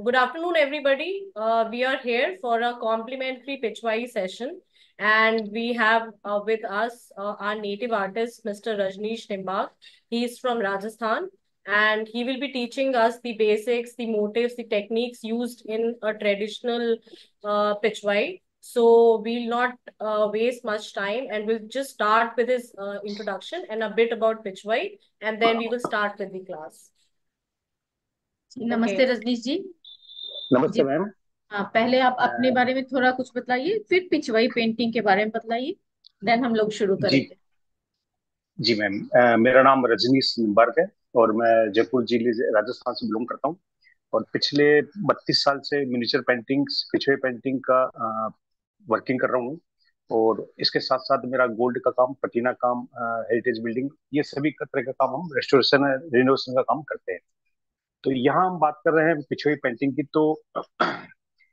good afternoon, everybody. We are here for a complimentary pitchwise session, and we have with us our native artist, Mr. Rajneesh Nimbak. He's from Rajasthan, and he will be teaching us the basics, the motives, the techniques used in a traditional pitchwise. So we'll not waste much time, and we'll just start with his introduction and a bit about pitchwise, and then we will start with the class. नमस्ते रजनीश जी। नमस्ते ma'am. हाँ, पहले आप अपने बारे में थोड़ा कुछ बताइए, फिर पिछवाई पेंटिंग के बारे में बताइए, देन हम लोग शुरू करेंगे। जी मैम, मेरा नाम रजनीश निम्बार्क है और मैं जयपुर जिले राजस्थान से बिलोंग करता हूँ। और पिछले 32 साल से मिनिएचर पेंटिंग्स, पिछवे पेंटिंग का वर्किंग कर रहा हूँ। और इसके साथ साथ मेरा गोल्ड का काम, पटीना काम, हेरिटेज बिल्डिंग, ये सभी तरह का काम हम रेस्टोरेशन रिनोवेशन का काम करते हैं। तो यहाँ हम बात कर रहे हैं पिछवी पेंटिंग की। तो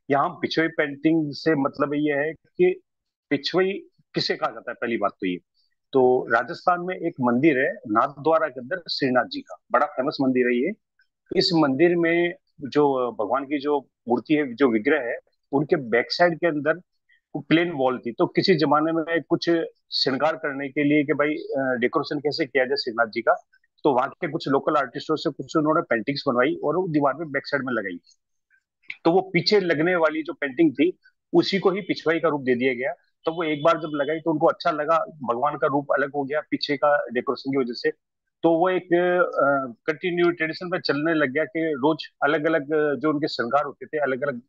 यहाँ पिछवी पेंटिंग से मतलब ये है कि पिछवी किसे कहा जाता है। पहली बात तो ये, तो राजस्थान में एक मंदिर है नाथद्वारा के अंदर, श्रीनाथ जी का बड़ा फेमस मंदिर है ये। इस मंदिर में जो भगवान की जो मूर्ति है, जो विग्रह है, उनके बैक साइड के अंदर प्लेन वॉल थी। तो किसी जमाने में कुछ श्रृंगार करने के लिए कि भाई डेकोरेशन कैसे किया जाए श्रीनाथ जी का, तो वहां के कुछ लोकल आर्टिस्टों से कुछ उन्होंने पेंटिंग्स बनवाई और वो दीवार में बैक साइड में लगाई। तो वो पीछे लगने वाली जो पेंटिंग थी उसी को ही पिछवाई का रूप दे दिया गया। तो वो एक बार जब लगाई तो उनको अच्छा लगा, भगवान का रूप अलग हो गया पीछे का डेकोरेशन की वजह से। तो वो एक कंटिन्यू ट्रेडिशन पे चलने लग गया कि रोज अलग अलग जो उनके श्रृंगार होते थे, अलग अलग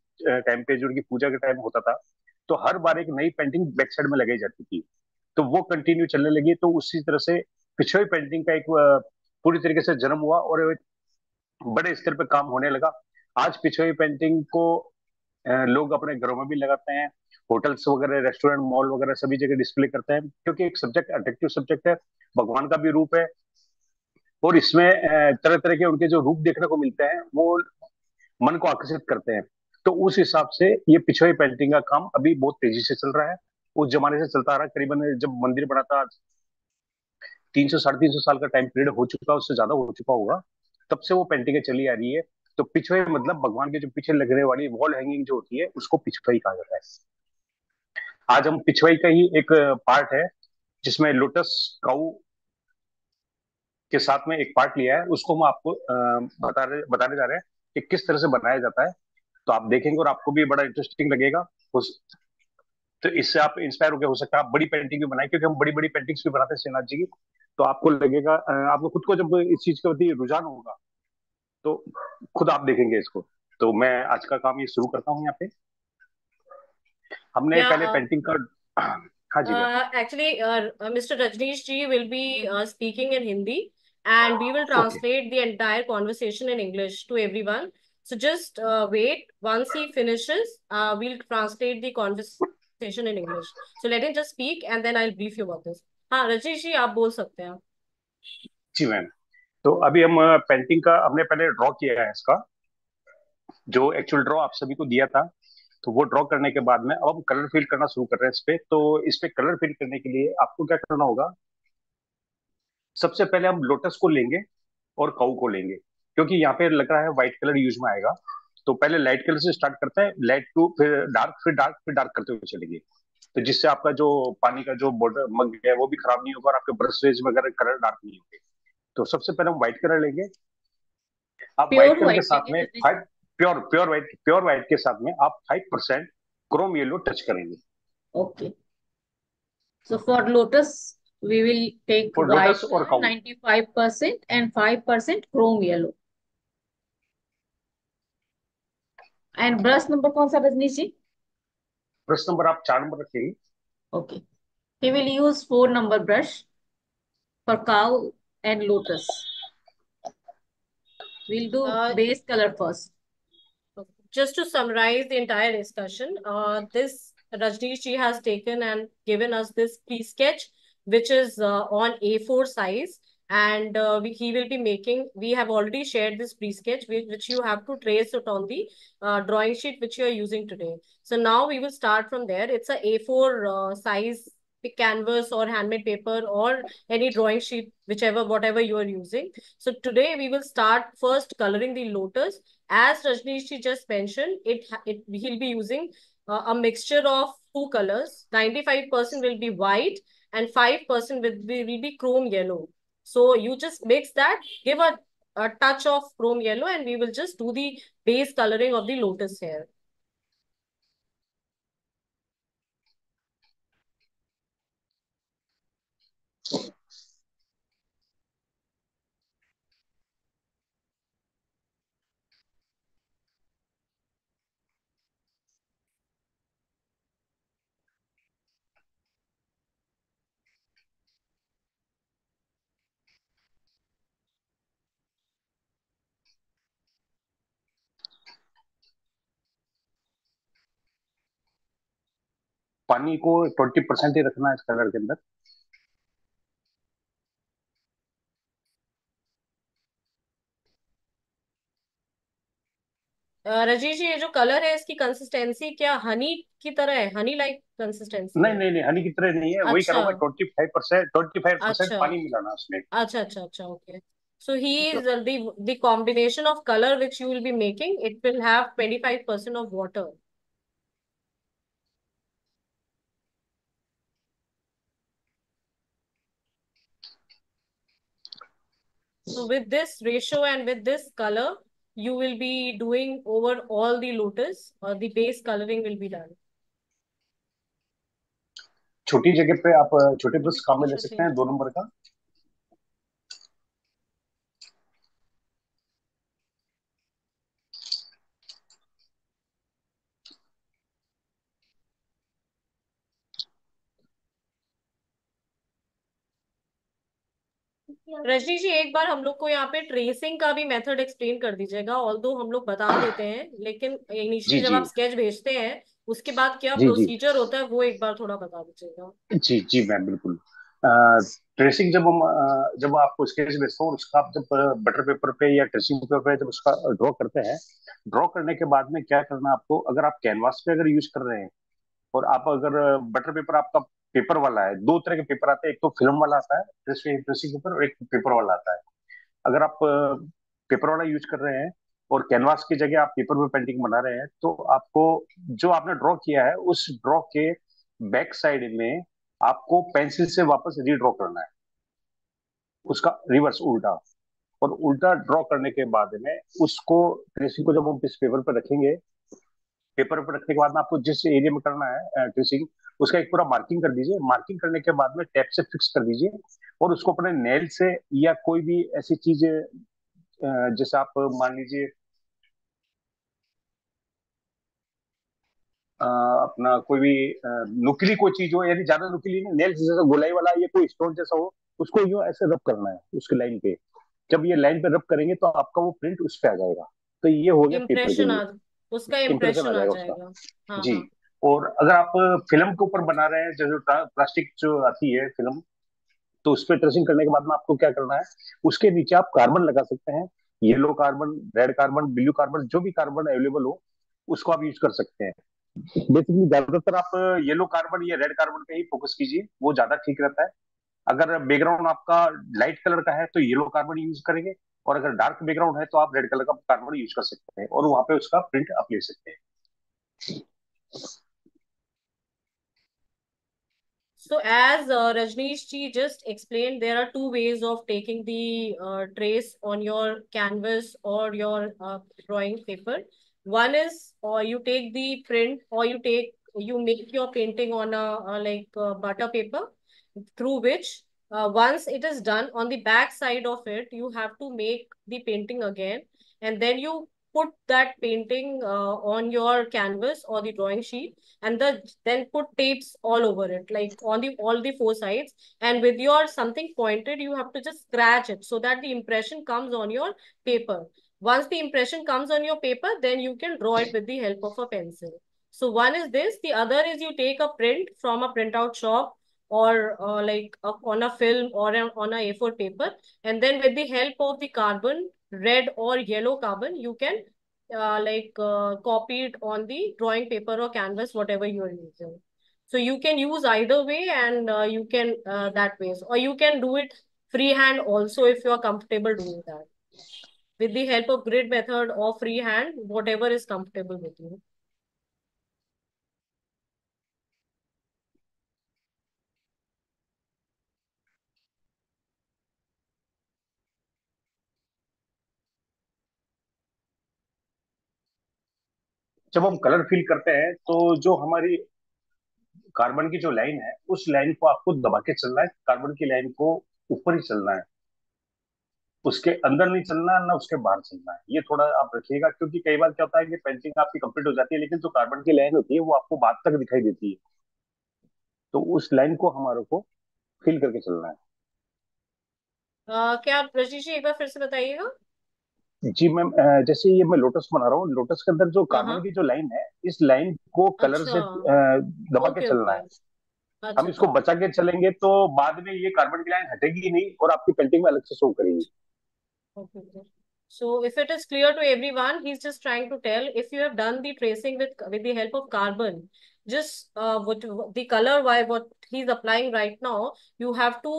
टाइम पे जो उनकी पूजा के टाइम होता था, तो हर बार एक नई पेंटिंग बैक साइड में लगाई जाती थी। तो वो कंटिन्यू चलने लगी। तो उसी तरह से पिछड़ी पेंटिंग का एक पूरी तरीके से जन्म हुआ और एक बड़े स्तर पे काम होने लगा। आज पिछड़ी पेंटिंग को लोग अपने घरों में भी लगाते हैं, होटल्स वगैरह, रेस्टोरेंट, मॉल वगैरह सभी जगह डिस्प्ले करते हैं, क्योंकि एक सब्जेक्ट अट्रैक्टिव सब्जेक्ट है, भगवान का भी रूप है। और इसमें तरह तरह के उनके जो रूप देखने को मिलते हैं वो मन को आकर्षित करते हैं। तो उस हिसाब से ये पिछड़ी पेंटिंग का काम अभी बहुत तेजी से चल रहा है। उस जमाने से चलता आ रहा है। करीबन जब मंदिर बना था 300 350 साल का टाइम पीरियड हो चुका, उससे ज्यादा हो चुका होगा, तब से वो पेंटिंगें चली आ रही है। तो पिछवे मतलब भगवान के जो पीछे लगने वाली वॉल हैंगिंग जो होती है उसको पिछवाई कहा जाता है। आज हम पिछवाई का ही एक पार्ट है जिसमें लोटस काऊ के साथ में एक पार्ट लिया है, उसको हम आपको बताने जा रहे हैं कि किस तरह से बनाया जाता है। तो आप देखेंगे और आपको भी बड़ा इंटरेस्टिंग लगेगा। उस तो इससे आप इंस्पायर हो गए, हो सकता है आप बड़ी पेंटिंग भी बनाए, क्योंकि हम बड़ी बड़ी पेंटिंग्स भी बनाते हैं श्रीनाथ जी की। तो आपको लगेगा, आपको खुद को जब इस चीज के प्रति रुझान होगा तो खुद आप देखेंगे इसको। तो मैं आज का काम ये शुरू करता हूँ। यहाँ पे हमने पहले पेंटिंग का हाँ जी actually, Mr. Rajneesh ji will be speaking in Hindi, and we will translate the entire conversation in English to everyone. So just wait. Once he finishes, we'll translate the conversation in English. So let him just speak, and then I'll brief you about this. हाँ, रजनीश जी आप बोल सकते हैं। जी ma'am, तो अभी हम painting का हमने पहले ड्रॉ किया है। इसका जो एक्चुअल ड्रॉ आप सभी को दिया था, तो वो ड्रॉ करने के बाद में अब हम कलर फिल करना शुरू कर रहे हैं इस पे। तो इस पे कलर फिल करने के लिए आपको क्या करना होगा, सबसे पहले हम लोटस को लेंगे और काऊ को लेंगे, क्योंकि यहाँ पे लग रहा है व्हाइट कलर यूज में आएगा। तो पहले लाइट कलर से स्टार्ट करते हैं, लाइट टू फिर डार्क, फिर डार्क, फिर डार्क करते हुए चलेंगे। तो जिससे आपका जो पानी का जो बॉर्डर मग है वो भी खराब नहीं होगा और आपके ब्रशेज वगैरह कलर डार्क नहीं होंगे। तो सबसे पहले हम व्हाइट कलर लेंगे। आप व्हाइट कलर के साथ में प्योर व्हाइट के साथ में आप 5% क्रोम येलो टच करेंगे। Okay, so for lotus we will take white color 95% and 5% chrome yellow. And brush number कौन सा रजनीश जी? ब्रश नंबर आप 4 नंबर रखेंगे। Okay, he will use 4 number brush for cow and lotus. We'll do base color first. Just to summarize the entire discussion, this Rajneesh ji has taken and given us this pre-sketch, which is on A4 size, and he will be making, we have already shared this pre-sketch, which you have to trace it on the drawing sheet which you are using today. So now we will start from there. It's a A4 size canvas or handmade paper or any drawing sheet, whatever you are using. So today we will start first coloring the lotus. As Rajneesh ji just mentioned, he'll be using a mixture of two colors. 95% will be white and 5% will be chrome yellow. So you just mix that, give a touch of chrome yellow, and we will just do the base coloring of the lotus here. पानी को 20% ही रखना है इस colour के अंदर। रजीश जी, ये जो colour है इसकी कंसिस्टेंसी क्या हनी की तरह है? हनी लाइक कंसिस्टेंसी नहीं है? नहीं नहीं, हनी की तरह नहीं है। वही अच्छा करूंगा, 25% अच्छा पानी मिलाना उसमें। अच्छा अच्छा अच्छा, okay. So he is the combination of color which you will be making, it will have 25% of water. So with this ratio and with this color, you will be doing over all the lotus, or the base coloring will be done. छोटी जगह पे आप छोटे brush काम में ले सकते हैं, 2 नंबर का। रजनी जी, एक बार हम लोग को यहाँ पे ट्रेसिंग का भी मेथड एक्सप्लेन कर दीजिएगा। ऑल्दो हम लोग बता देते हैं, लेकिन जी इनिशियली जब जी आप स्केच भेजते हैं उसके बाद क्या जी जी प्रोसीजर होता है वो एक बार थोड़ा बता दीजिएगा। जी जी मैम, बिल्कुल। ट्रेसिंग जब आपको स्केच भेजता हूँ, उसका आप जब बटर पेपर पे या ट्रेसिंग पेपर पे जब उसका ड्रॉ करते हैं, ड्रॉ करने के बाद में क्या करना है आपको, अगर आप कैनवास पे अगर यूज कर रहे हैं, और आप अगर बटर पेपर आपका पेपर वाला है, 2 तरह के पेपर आते हैं, एक तो फिल्म वाला आता है ट्रेसिंग पेपर, और एक पेपर वाला आता है। अगर आप पेपर वाला यूज कर रहे हैं और कैनवास की जगह आप पेपर पे पेंटिंग बना रहे हैं, तो आपको जो आपने ड्रॉ किया है उस ड्रॉ के बैक साइड में आपको पेंसिल से वापस रीड्रॉ करना है, उसका रिवर्स, उल्टा। और उल्टा ड्रॉ करने के बाद में उसको, ट्रेसिंग को जब हम इस पेपर पर रखेंगे, पेपर पर रखने के बाद में आपको जिस एरिया में करना है ट्रेसिंग, उसका एक पूरा मार्किंग कर दीजिए। मार्किंग करने के बाद में टैप से फिक्स कर दीजिए, और उसको अपने नेल से या कोई भी ऐसी चीज, जैसे आप मान लीजिए अपना कोई भी नुकीली कोई चीज हो, यानी ज्यादा नुकीली नहीं, नेल जैसा गोलाई वाला या कोई स्टोन जैसा हो, उसको यूं ऐसे रब करना है उसकी लाइन पे। जब ये लाइन पे रब करेंगे तो आपका वो प्रिंट उस पे आ जाएगा। तो ये हो गया पेपर के इम्प्रेशन लिए, उसका इम्प्रेशन आ इम्प्रेशन आ जाएगा उसका। जाएगा। हाँ जी। हाँ। और अगर आप फिल्म के ऊपर बना रहे हैं, जैसे प्लास्टिक जो आती है फिल्म, तो उस पर ट्रेसिंग करने के बाद में आपको क्या करना है, उसके नीचे आप कार्बन लगा सकते हैं। Yellow carbon, red carbon, blue carbon, जो भी कार्बन अवेलेबल हो उसको आप यूज कर सकते हैं। बेसिकली ज्यादातर आप येलो कार्बन या रेड कार्बन पे ही फोकस कीजिए, वो ज्यादा ठीक रहता है। अगर बैकग्राउंड आपका लाइट कलर का है तो येलो कार्बन यूज करेंगे, और अगर डार्क बैकग्राउंड है तो आप रेड कलर का कार्बन यूज कर सकते हैं, और वहां पे उसका प्रिंट आप ले सकते हैं। So as Rajneesh ji just explained, there are two ways of taking the trace on your canvas or your drawing paper. One is, or you take the print, or you make your painting on a butter paper, through which once it is done, on the back side of it you have to make the painting again, and then you put that painting on your canvas or the drawing sheet, and then put tapes all over it, like on the all the four sides, and with your something pointed you have to just scratch it so that the impression comes on your paper. Once the impression comes on your paper, then you can draw it with the help of a pencil. So one is this. The other is you take a print from a printout shop, or on a film or on a A4 paper, and then with the help of the carbon, red or yellow carbon, you can copy it on the drawing paper or canvas, whatever you are using. So you can use either way, and you can that ways, or you can do it freehand also if you are comfortable doing that. With the help of grid method or freehand, whatever is comfortable with you. जब हम colour fill करते हैं तो जो हमारी carbon की जो line है उस लाइन को आपको दबा के चलना है, कार्बन की लाइन को ऊपर ही चलना है, उसके अंदर नहीं चलना ना उसके बाहर चलना है। ये थोड़ा आप रखिएगा, क्योंकि कई बार क्या होता है कि पेंटिंग आपकी कंप्लीट हो जाती है लेकिन जो कार्बन की लाइन होती है वो आपको बाद तक दिखाई देती है, तो उस लाइन को हमारे को फिल करके चलना है। क्या आप रशीद जी एक बार फिर से बताइएगा। जी मैम, जैसे ये मैं लोटस बना रहा हूँ, लोटस के अंदर जो हाँ कार्बन हाँ। की जो लाइन है, इस लाइन को कलर अच्छा। से दबा के ओके चलना ओके। है। हम अच्छा इसको अच्छा। बचा के चलेंगे तो बाद में ये कार्बन की लाइन हटेगी ही नहीं और आपकी पेंटिंग में अलग से शो करेगी। Okay, okay. So if it is clear to everyone, he's just trying to tell if you have done the tracing with the help of carbon, just what the color why what he's applying right now, you have to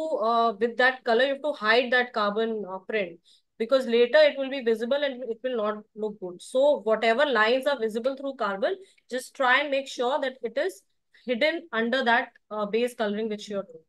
with that color you have to hide that carbon print, because later it will be visible and it will not look good. So whatever lines are visible through carbon, just try and make sure that it is hidden under that base coloring which you're doing.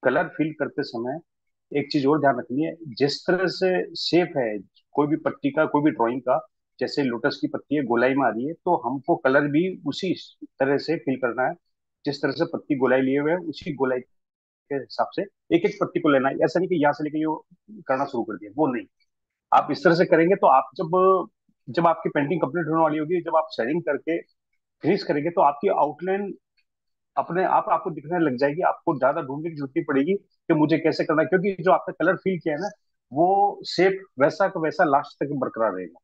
Colour fill करते समय एक चीज और ध्यान रखनी है, जिस तरह से शेप है कोई भी पत्ती का, कोई भी ड्राइंग का, जैसे लोटस की पत्ती है गोलाई में आ रही है तो हमको कलर भी उसी तरह से फिल करना है। जिस तरह से पत्ती गोलाई लिए हुए है उसी गोलाई के हिसाब से एक एक पत्ती को लेना है। ऐसा नहीं कि यहाँ से लेके ये करना शुरू कर दिया, वो नहीं। आप इस तरह से करेंगे तो आप जब जब आपकी पेंटिंग कंप्लीट होने वाली होगी, जब आप शेडिंग करके फिनिश करेंगे तो आपकी आउटलाइन अपने आप आपको दिखने लग जाएगी। आपको ज्यादा ढूंढने की जरूरत नहीं पड़ेगी कि मुझे कैसे करना है, क्योंकि जो आपने कलर फिल किया है ना वो शेप वैसा का वैसा लास्ट तक बरकरार रहेगा।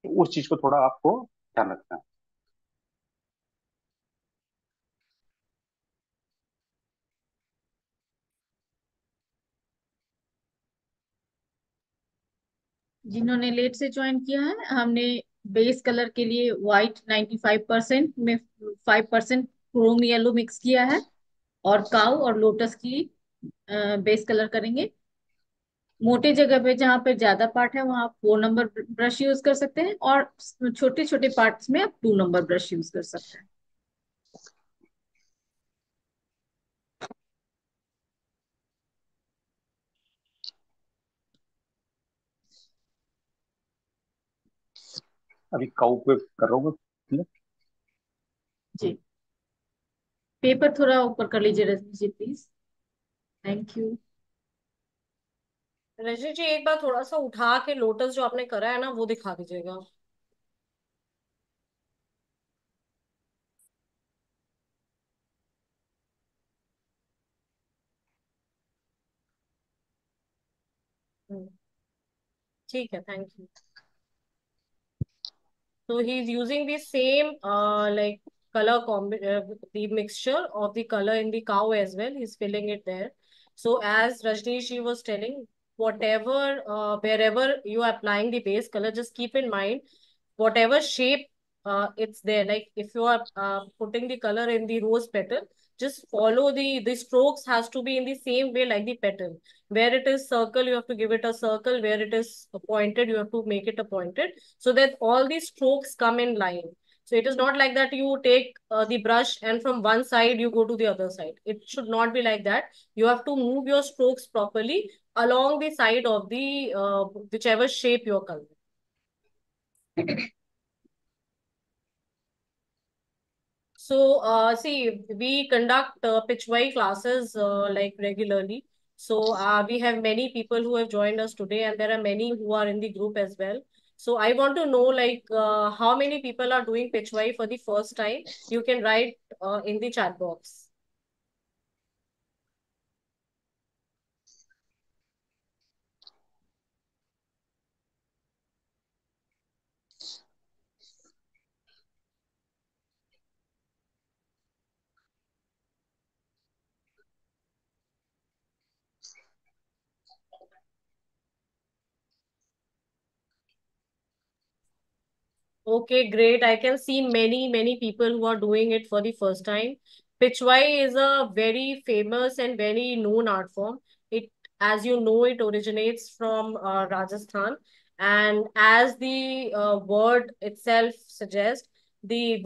तो उस चीज को थोड़ा आपको ध्यान रखना है। जिन्होंने लेट से ज्वाइन किया है, हमने बेस कलर के लिए व्हाइट 95% में 5% क्रोम येलो मिक्स किया है, और काउ और लोटस की बेस कलर करेंगे। मोटे जगह पे जहाँ पे ज्यादा पार्ट है वहां 4 नंबर ब्रश यूज कर सकते हैं, और छोटे छोटे पार्ट्स में आप 2 नंबर ब्रश यूज कर सकते हैं। अभी काउ पे कर रहा हूँ मैं। जी, पेपर थोड़ा ऊपर कर लीजिए Rajni ji please. Thank you. Rajni ji एक बार थोड़ा सा उठा के लोटस जो आपने करा है ना वो दिखा दीजिएगा। हम्म, ठीक है, thank you. So he's using the same like color the mixture of the color in the cow as well. He's filling it there. So as Rajneesh ji was telling, whatever wherever you are applying the base color, just keep in mind whatever shape it's there. Like if you are putting the color in the rose petal, just follow the strokes has to be in the same way like the petal. Where it is circle, you have to give it a circle. Where it is pointed, you have to make it a pointed, so that all the strokes come in line. So it is not like that you take the brush and from one side you go to the other side. It should not be like that. You have to move your strokes properly along the side of the whichever shape you're coloring. So, see, we conduct pitchway classes like regularly. So, we have many people who have joined us today, and there are many who are in the group as well. So, I want to know like how many people are doing pitchway for the first time. You can write in the chat box. Okay, great. I can see many people who are doing it for the first time. Pitchwai is a very famous and very known art form. It, as you know, it originates from Rajasthan. And as the word itself suggests, the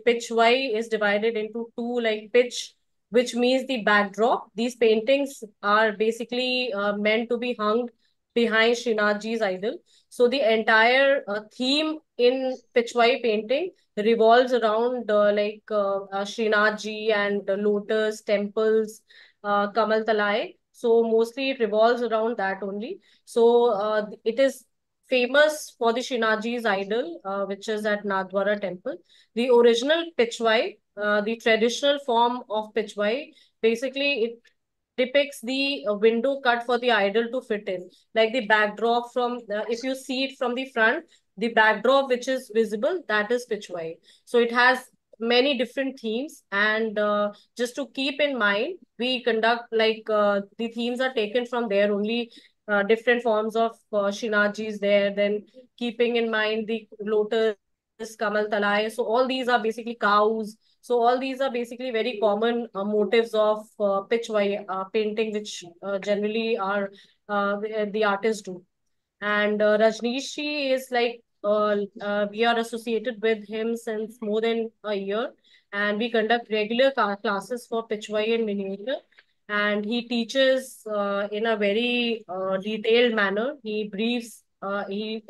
pitchwai is divided into two, like pitch, which means the backdrop. These paintings are basically meant to be hung behind Srinathji's idol. So the entire theme in Pichwai painting revolves around Srinath ji and the lotus temples, Kamal Talai. So mostly it revolves around that only. So it is famous for the Srinath ji's idol, which is at Nathdwara temple. The original Pichwai, the traditional form of Pichwai, basically it depicts the window cut for the idol to fit in, like the backdrop from if you see it from the front, the backdrop which is visible, that is pitchwai. So it has many different themes, and just to keep in mind, we conduct like the themes are taken from there only. Different forms of Srinathji is there, then keeping in mind the lotus, Kamal Talai. So all these are basically cows. So all these are basically very common motives of pitchwai painting, which generally are the artists do. And Rajneesh ji is like we are associated with him since more than a year, and we conduct regular classes for pitchwai and miniature. And he teaches in a very detailed manner. He briefs everything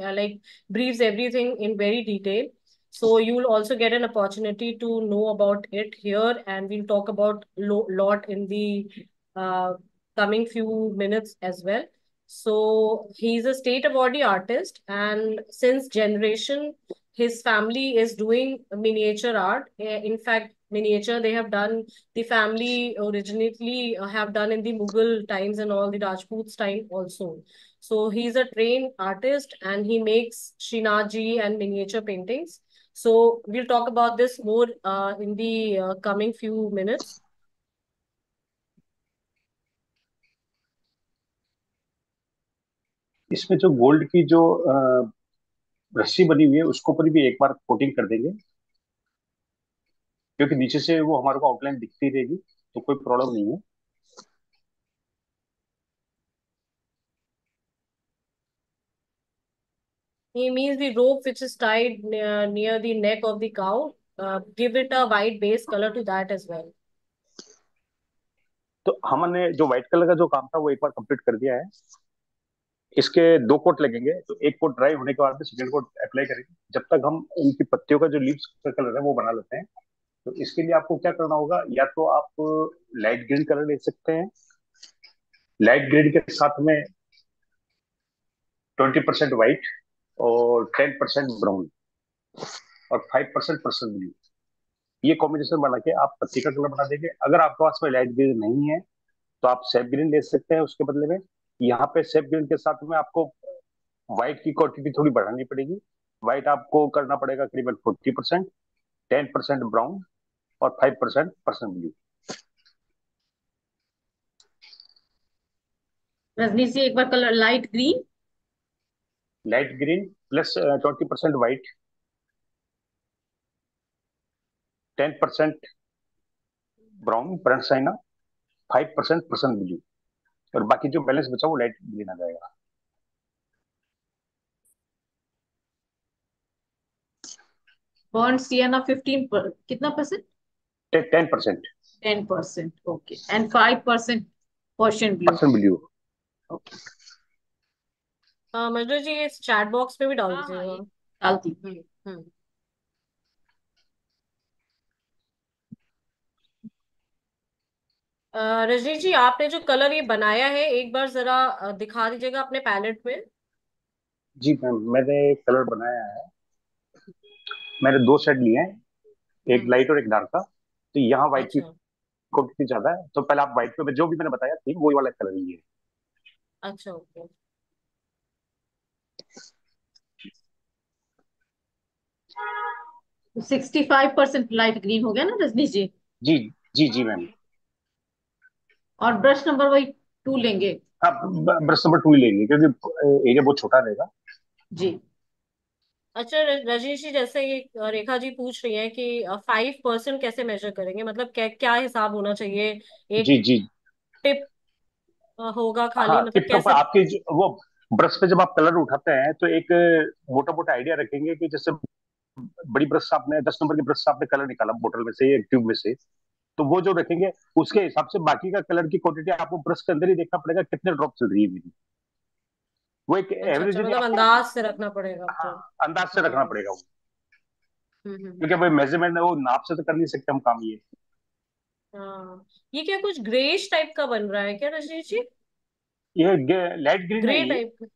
in very detail. So you will also get an opportunity to know about it here, and we'll talk about lot in the uh, coming few minutes as well. So he's a state awardee artist, and since generation, his family is doing miniature art. In fact, miniature they have done. The family originally have done in the Mughal times and all the Rajputs time also. So he's a trained artist, and he makes Srinathji and miniature paintings. So we'll talk about this more in the coming few minutes. इसमें जो gold की जो रस्सी बनी हुई है उसको ऊपर भी एक बार कोटिंग कर देंगे, क्योंकि नीचे से वो हमारे को आउटलाइन दिखती रहेगी, तो कोई प्रॉब्लम नहीं है। He means the rope which is tied near the neck of the cow. Give it a white base color to that as well. तो हमने जो व्हाइट कलर का जो काम था वो एक बार कंप्लीट कर दिया है। इसके दो कोट लगेंगे, तो एक कोट ड्राई होने के बाद में सेकंड कोट अप्लाई करेंगे, जब तक हम उनकी पत्तियों का जो लीव्स का कलर है वो बना लेते हैं। तो इसके लिए आपको क्या करना होगा, या तो आप लाइट ग्रीन कलर ले सकते हैं, लाइट ग्रीन के साथ में 20% व्हाइट और 10% ब्राउन और 5% पर्सन ब्लू, ये कॉम्बिनेशन बना के आप पत्ती का कलर बना देंगे। अगर आपके पास में लाइट ग्रीन नहीं है तो आप सेफ ग्रीन ले सकते हैं उसके बदले में। यहाँ पे सेफ ग्रीन के साथ में आपको व्हाइट की क्वांटिटी थोड़ी बढ़ानी पड़ेगी। व्हाइट आपको करना पड़ेगा करीबन 40%, 10% ब्राउन और 5% पर्सन ब्लू। रजनी से एक बार colour light green light green plus 20% white 10% brown burnt sienna, 5% Prussian blue, और बाकी जो बैलेंस बचा वो लाइट ग्रीन आ जाएगा। बर्न सियाना 15 कितना percent? 10% 10%, okay, and 5% Persian blue. Prussian blue. Okay. Majnu ji इस चैट बॉक्स में भी डाल हाँ हाँ, दीजिएगा। ये डालती। हम्म। रजनीश जी आपने जो कलर ये बनाया है एक बार जरा दिखा दीजिएगा अपने पैलेट में। जी मैम, मैंने कलर बनाया है। मैंने दो शेड लिए हैं, एक हम्म। लाइट और एक डार्क का। तो यहाँ व्हाइट की अच्छा क्वांटिटी ज्यादा है, तो पहले आप व्हाइट पे जो भी मैंने बताया थी वही वाला कलर लिए। अच्छा ओके। 65% लाइट ग्रीन हो गया ना रजनीश जी? जी जी जी मैम। और ब्रश नंबर वही 2 लेंगे? हाँ, ब्रश नंबर 2 ही लेंगे क्योंकि एरिया बहुत छोटा रहेगा। जी। अच्छा रजनीश जी जैसे ये रेखा जी पूछ रही है कि 5% कैसे मेजर करेंगे, मतलब क्या क्या हिसाब होना चाहिए? एक जी जी। टिप होगा खाली, हाँ, मतलब टिप टॉप कैसे? आपके वो ब्रश पे जब आप कलर उठाते हैं तो एक मोटा मोटा आइडिया रखेंगे कि जैसे बड़ी ब्रश से आपने 10 नंबर की ब्रश से आपने कलर निकाला बोतल में से, एक ट्यूब में से, तो वो जो रखेंगे उसके हिसाब से बाकी का कलर की क्वांटिटी आपको ब्रश के अंदर ही देखना पड़ेगा कितने ड्रॉप चल रही है मेरी। वो एक अच्छा अच्छा, एवरेजली मतलब आपको, अंदाज से रखना पड़ेगा अब हाँ, तो। अंदाज से रखना हाँ। पड़ेगा वो। हम्म। क्योंकि भाई मेजरमेंट है वो नाप से तो कर नहीं सकते हम काम ये। हाँ, ये क्या कुछ ग्रेश टाइप का बन रहा है क्या रजनीश जी? ये लाइट ग्रीन है ग्रे ये, टाइप?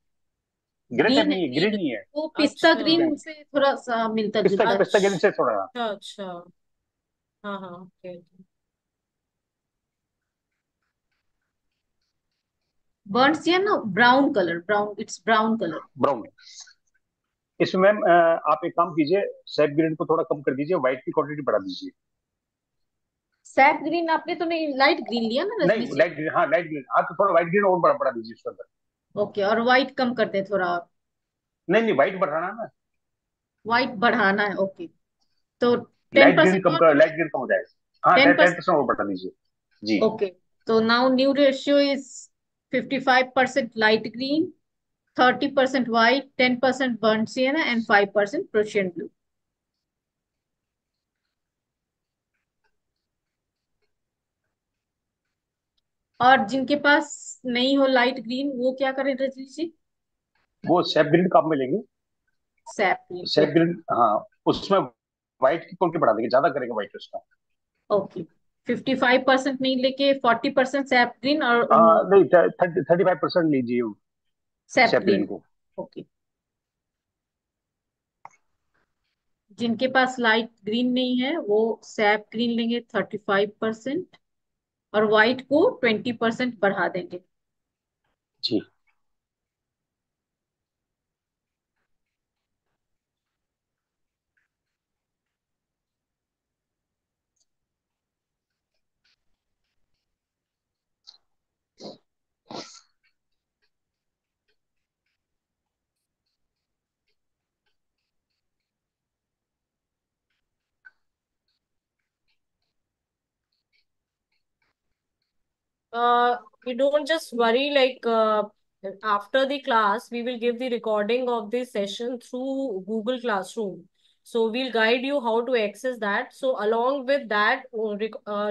ग्रे टाइप ग्रीन है, नहीं है, ग्रीन। ग्रीन नहीं है। वो पिस्ता अच्छा ग्रीन से थोड़ा सा मिलता पिस्ता जुलता है। पिस्ता ग्रीन से थोड़ा। अच्छा अच्छा। हाँ हाँ okay. Burn sienna brown colour, brown, it's brown colour. Brown. इसमें मैम आप एक काम कीजिए, सैप ग्रीन को थोड़ा कम कर दीजिए, व्हाइट की क्वांटिटी बढ़ा दीजिए। सैप ग्रीन आपने तो नहीं, लाइट ग्रीन लिया ना रजनी नहीं जी? लाइट ग्रीन, हाँ लाइट ग्रीन, हाँ तो थोड़ा व्हाइट ग्रीन और बढ़ा बढ़ा दीजिए उसके अंदर। ओके, और व्हाइट कम कर दे थोड़ा और? नहीं नहीं, व्हाइट बढ़ाना है ना। व्हाइट बढ़ाना है, ओके। तो टेन लाइट ग्रीन परसेंट कम और कर, बढ़ा? लाइट ग्रीन कम हो जाएगा, हाँ टेन 10% परसेंट और बढ़ा दीजिए। जी। ओके। तो now new ratio is 55% light green, 30% white, 10% burnt sienna, and 5% Prussian blue. और जिनके पास नहीं हो लाइट ग्रीन वो क्या करें रजनी जी? वो सैप ग्रीन काम में लेंगे। SAP green, SAP okay. Green, हाँ, उसमें व्हाइट की क्वांटिटी बढ़ा देंगे, ज्यादा करेंगे व्हाइट उसका। ओके, 55% नहीं लेके 40% सैप ग्रीन और नहीं, 35% लीजिए सैप सैप ग्रीन। ग्रीन को। ओके। जिनके पास लाइट ग्रीन नहीं है वो सैप ग्रीन लेंगे 35%, और व्हाइट को 20% बढ़ा देंगे। जी। You don't just worry, like after the class we will give the recording of this session through Google Classroom, so we'll guide you how to access that. So along with that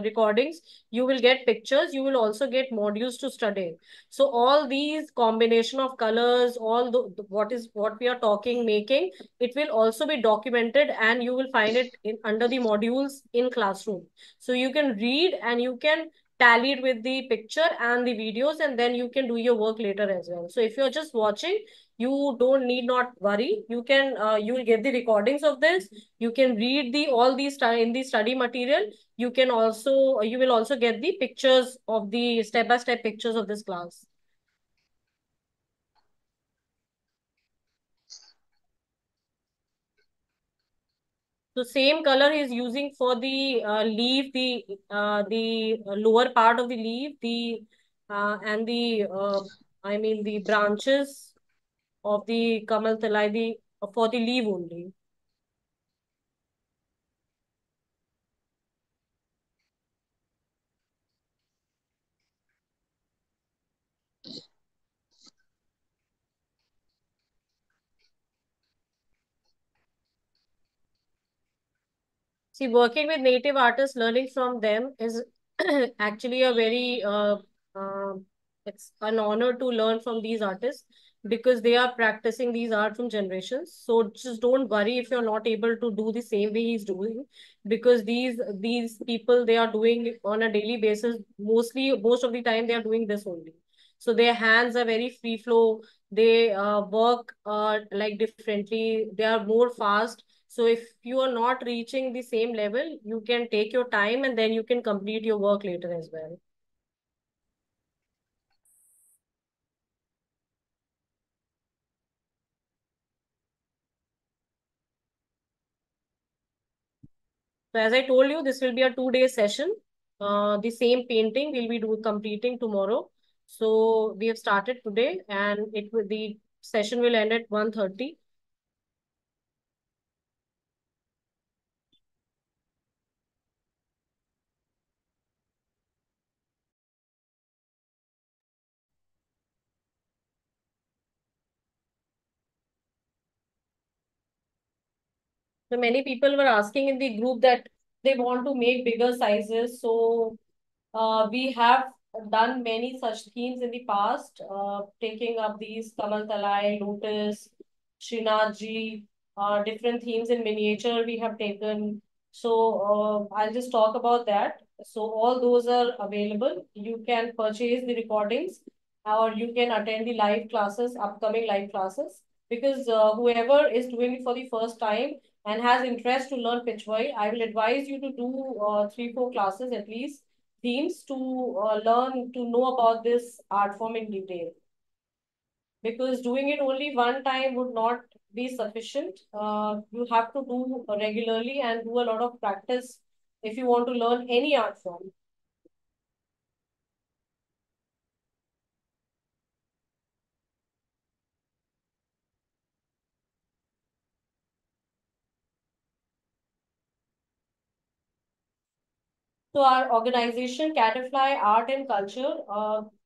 recordings, you will get pictures, you will also get modules to study. So all these combination of colors, all what we are talking making, it will also be documented and you will find it in under the modules in classroom, so you can read and you can tally it with the picture and the videos, and then you can do your work later as well. So if you're just watching, you don't need not worry, you can you will get the recordings of this, you can read the all these in the study material, you can also you will also get the pictures of the step by step pictures of this class. So same color is using for the leaf, the lower part of the leaf, the and the I mean the branches of the Kamal Talai, the for the leaf only. See, working with native artists, learning from them is actually a very, uh, it's an honor to learn from these artists because they are practicing these art from generations. So just don't worry if you're not able to do the same way he's doing, because these people, they are doing on a daily basis. Most of the time they are doing this only. So their hands are very free flow. They work like differently. They are more fast. So if you are not reaching the same level, you can take your time and then you can complete your work later as well. So as I told you, this will be a 2 day session. The same painting will be completing tomorrow. So we have started today, and the session will end at 1:30. So many people were asking in the group that they want to make bigger sizes. So we have done many such themes in the past, taking up these Kamal Talai, Lotus, Srinathji, different themes in miniature we have taken. So I'll just talk about that. So all those are available. You can purchase the recordings or you can attend the live classes, upcoming live classes. Because whoever is doing it for the first time and has interest to learn Pitchwai, I will advise you to do 3, 4 classes at least, themes, to learn to know about this art form in detail, because doing it only one time would not be sufficient. You have to do regularly and do a lot of practice if you want to learn any art form. So our organization, Caterfly Art and Culture,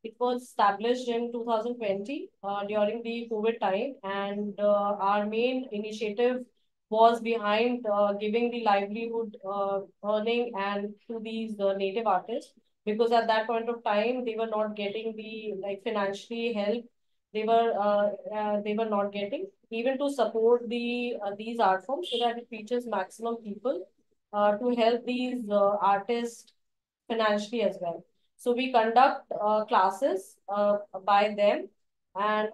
it was established in 2020 during the COVID time, and our main initiative was behind giving the livelihood, earning, and to these native artists, because at that point of time they were not getting the like financially help. They were not getting even to support these art forms so that it reaches maximum people, to help these artists financially as well. So we conduct classes by them, and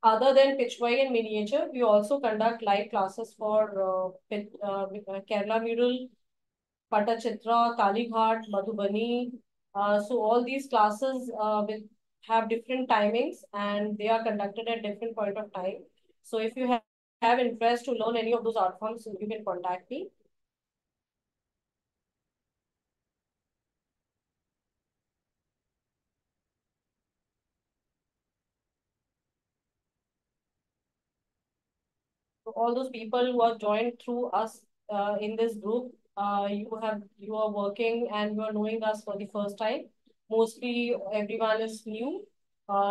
other than Pitchway and miniature, we also conduct live classes for Kerala mural, Patachitra, Kalighat, Madhubani. So all these classes will have different timings and they are conducted at different point of time. So if you have interest to learn any of those art forms, you can contact me. So all those people who have joined through us in this group, you are working and you are knowing us for the first time. Mostly everyone is new,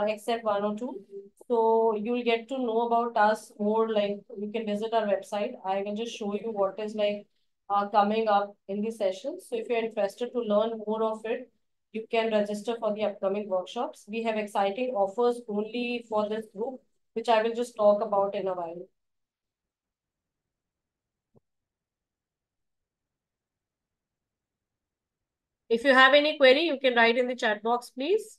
except one or two. So you'll get to know about us more. Like you can visit our website. I will just show you what is like coming up in the sessions. So if you're interested to learn more of it, you can register for the upcoming workshops. We have exciting offers only for this group, which I will just talk about in a while. If you have any query, you can write in the chat box, please.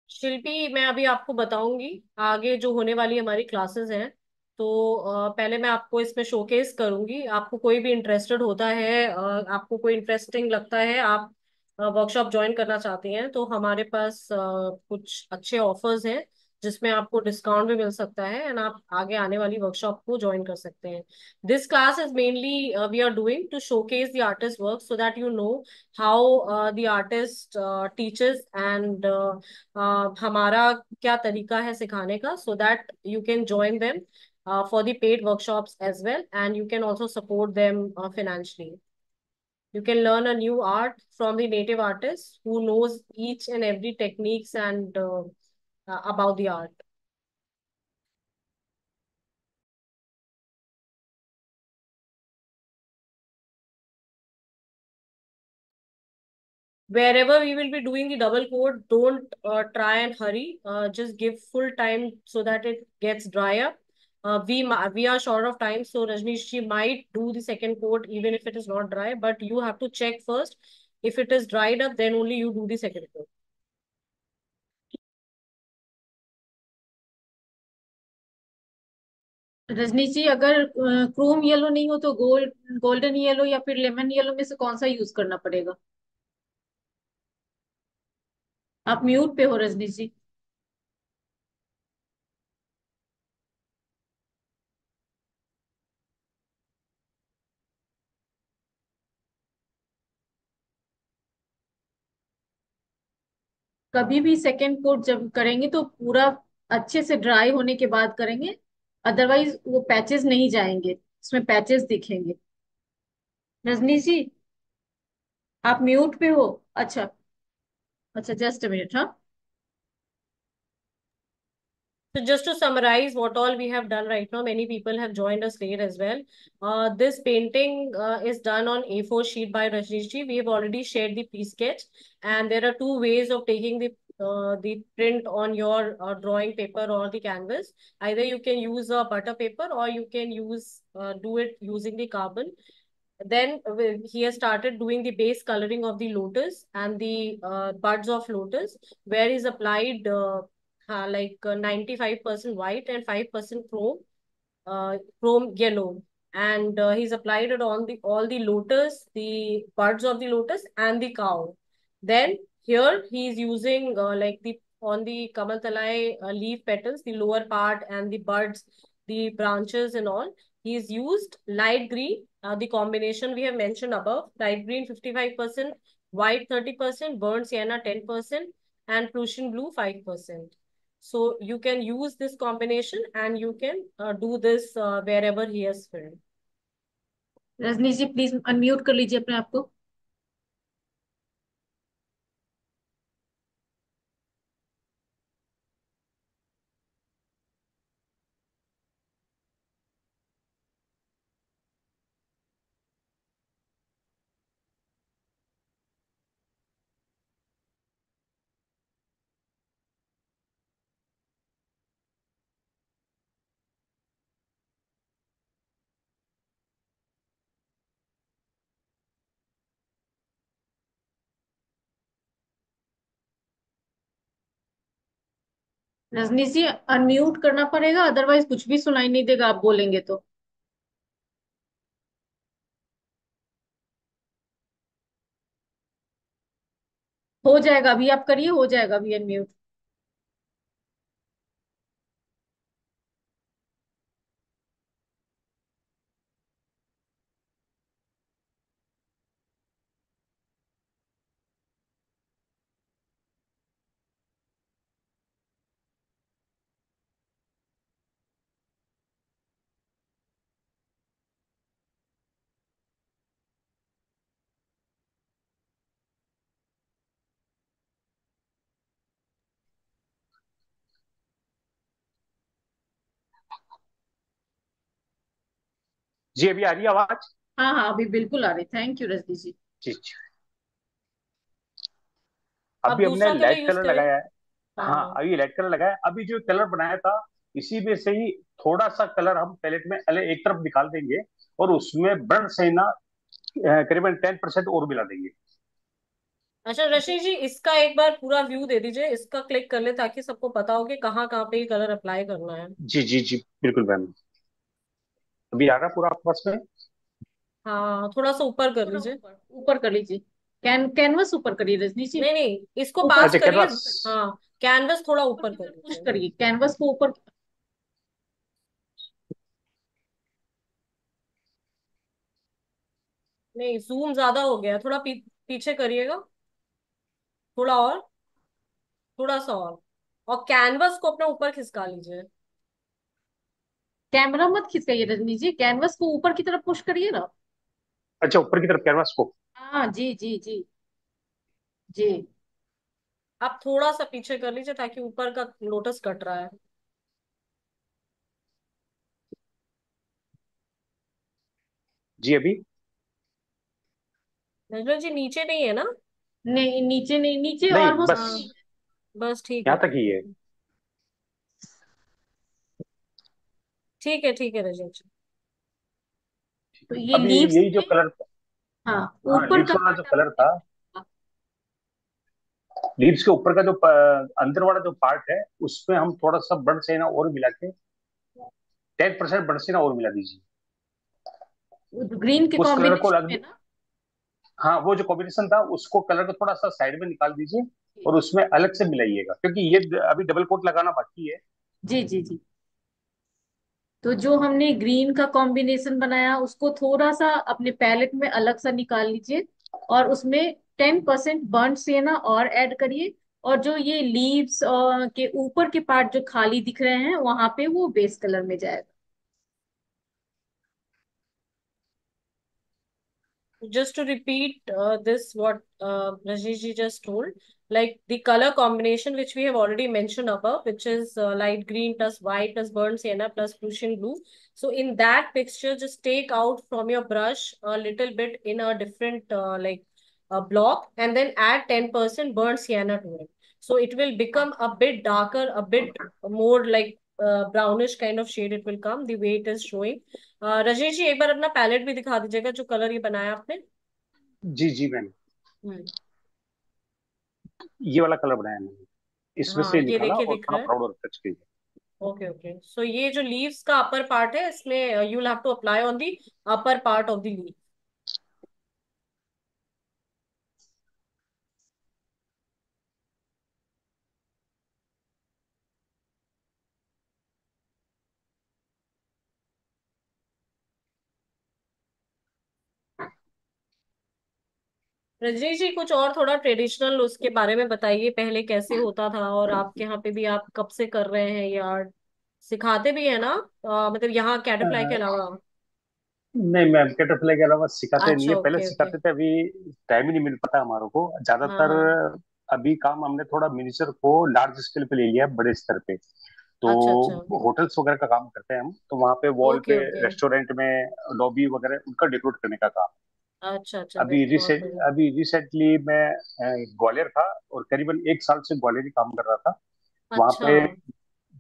शिल्पी, मैं अभी आपको बताऊंगी आगे जो होने वाली हमारी classes हैं। तो पहले मैं आपको इसमें शोकेस करूंगी। आपको कोई भी इंटरेस्टेड होता है, आपको कोई इंटरेस्टिंग लगता है, आप वर्कशॉप ज्वाइन करना चाहती हैं तो हमारे पास कुछ अच्छे ऑफर्स हैं जिसमें आपको डिस्काउंट भी मिल सकता है एंड आप आगे आने वाली वर्कशॉप को ज्वाइन कर सकते हैं। This class is mainly we are doing to showcase the artist work so that you know how the artist teachers and हमारा क्या तरीका है सिखाने का so that you can join them for the paid workshops as well, and you can also support them financially. You can learn a new art from the native artist who knows each and every techniques and about the art. Wherever we will be doing the double coat, don't try and hurry. Just give full time so that it gets dry up. We are short of time, so Rajnish she might do the second coat even if it is not dry. But you have to check first. If it is dried up, then only you do the second coat. Rajni ji, अगर chrome yellow नहीं हो तो golden yellow या फिर lemon yellow में से कौन सा यूज करना पड़ेगा? आप म्यूट पे हो रजनी जी। कभी भी सेकेंड कोट जब करेंगे तो पूरा अच्छे से ड्राई होने के बाद करेंगे, अदरवाइज वो पैचेस नहीं जाएंगे, उसमें पैचेस दिखेंगे। रजनी जी, आप म्यूट पे हो। अच्छा। अच्छा, जस्ट अ मिनट। हाँ। So just to summarize what all we have done right now, many people have joined us late as well. This painting is done on A4 sheet by Rajnish ji. We have already shared the pre-sketch, and there are two ways of taking the print on your drawing paper or the canvas. Either you can use a butter paper or you can use do it using the carbon. Then he has started doing the base coloring of the lotus and the buds of lotus, where he's applied 95% white and 5% chrome yellow, and he's applied it on the all the lotus, the buds of the lotus, and the cow. Then here he's using like the on the kamal talai leaf petals, the lower part and the buds, the branches and all. He's used light green, the combination we have mentioned above, light green 55%, white 30%, burnt sienna 10%, and Prussian blue 5%. So you can use this combination and you can do this wherever he has filled. Rajni ji, please unmute कर लीजिए अपने आप को। रजनी जी, unmute करना पड़ेगा, otherwise कुछ भी सुनाई नहीं देगा आप बोलेंगे तो। हो जाएगा, अभी आप करिए, हो जाएगा अभी अनम्यूट। जी अभी आ रही है आवाज? हाँ हाँ, अभी बिल्कुल आ रही। थैंक यू रजनी जी। जी जी। अब अभी हमने दूसरा कलर लाइट यूज कलर करें। लगाया है। हाँ हाँ। अभी लाइट कलर लगाया है। अभी जो कलर बनाया था इसी में से ही थोड़ा सा कलर हम पैलेट में एक तरफ निकाल देंगे और उसमें ब्रड से ना करीबन 10% और मिला देंगे। अच्छा रशीश जी, इसका एक बार पूरा व्यू दे दीजिए, इसका क्लिक कर ले ताकि सबको पता हो कि कहाँ कहाँ पे ये कलर अप्लाई करना है। जी जी जी बिल्कुल मैम। अभी आ रहा है पूरा आपके पास में? हाँ थोड़ा सा ऊपर कर थोड़ा लीजिए। ऊपर ऊपर कर लीजिए। कैनवस ऊपर करिए रजनी जी। नहीं नहीं, इसको ऊपर पास अच्छा, करिए। कैनवास। हाँ, कैनवस थोड़ा ऊपर ऊपर की कर तरफ पुश लीजिए। करिए, कैनवस को ऊपर। नहीं, जूम ज्यादा हो गया, थोड़ा पीछे करिएगा। थोड़ा और, थोड़ा सा और कैनवस को अपना ऊपर खिसका लीजिए। कैमरा मत खिसकाइए रजनी जी, कैनवस को ऊपर की तरफ पुश करिए ना। अच्छा, ऊपर की तरफ कैनवास को। हाँ जी जी जी जी। आप थोड़ा सा पीछे कर लीजिए ताकि ऊपर का लोटस कट रहा है। जी अभी। नजला जी नीचे नहीं है ना? नहीं नीचे नहीं, नीचे नहीं, ऑलमोस्ट बस हाँ, बस ठीक है, यहाँ तक ठीक ही है। है। ठीक है, ठीक है रजत जी। तो ये अभी लीव्स यही जो में। कलर। हाँ, हाँ, ऊपर का लीव्स वाला जो पार्ट कलर आपने। था, लीव्स के ऊपर का जो अंदर वाला जो पार्ट है, उसमें हम थोड़ा सा बर्ड सेना और मिला के 10% बर्ड सेना और मिला दीजिए। ग्रीन के उस कलर को कॉम्बिनेशन में अलग। ना। हाँ, वो जो कॉम्बिनेशन था उसको कलर को थोड़ा सा साइड में निकाल दीजिए और उसमें अलग से मिलाइएगा, क्योंकि ये अभी डबल कोट लगाना बाकी है। जी जी जी। तो जो हमने ग्रीन का कॉम्बिनेशन बनाया उसको थोड़ा सा अपने पैलेट में अलग सा निकाल लीजिए, और उसमें 10% बर्nt सिएना और ऐड करिए। और जो ये लीव्स के ऊपर के पार्ट जो खाली दिख रहे हैं वहां पे वो बेस कलर में जाएगा। Just to repeat this, what Rajesh ji just told, like the color combination which we have already mentioned above, which is light green plus white plus burnt sienna plus Prussian blue. So in that picture, just take out from your brush a little bit in a different block, and then add 10% burnt sienna to it. So it will become a bit darker, a bit more like brownish kind of shade it will come, the way it is showing. Rajesh ji, एक बार अपना palette भी दिखा दीजिएगा जो colour ये बनाया आपने। जी जी ma'am. हम्म। ये वाला कलर बनाया मैंने, इसमें हाँ, से ये निकाला देखिए और दिख थोड़ा रहा है। प्राउड और टच किया। ओके ओके, सो ये जो लीव्स का अपर पार्ट है, इसमें you will have to apply on the upper part of the leaf. Rajni ji, कुछ और थोड़ा ट्रेडिशनल उसके बारे में बताइए, पहले कैसे होता था और आपके यहाँ पे भी आप कब से कर रहे हैं ये आर्ट? सिखाते भी है ना? मतलब यहाँ कैटरफ्लाई के अलावा? नहीं मैम, कैटरपिलर के अलावा सिखाते नहीं अच्छा, है, पहले ओके ओके। सिखाते थे, अभी टाइम ही नहीं मिल पाता हमारे को हाँ ज्यादातर। हाँ। अभी काम हमने थोड़ा मिनिचर को लार्ज स्केल पे ले लिया है, बड़े स्तर पे। तो अच्छा अच्छा। होटल्स वगैरह का काम करते हैं हम, तो वहाँ पे वॉल ओके पे ओके। रेस्टोरेंट में लॉबी वगैरह उनका डेकोरेट करने का काम। अच्छा अच्छा, बहुत बढ़िया। अभी रिसेंटली मैं ग्वालियर था और करीबन 1 साल से ग्वालियर ही काम कर रहा था। वहाँ अच्छा। पे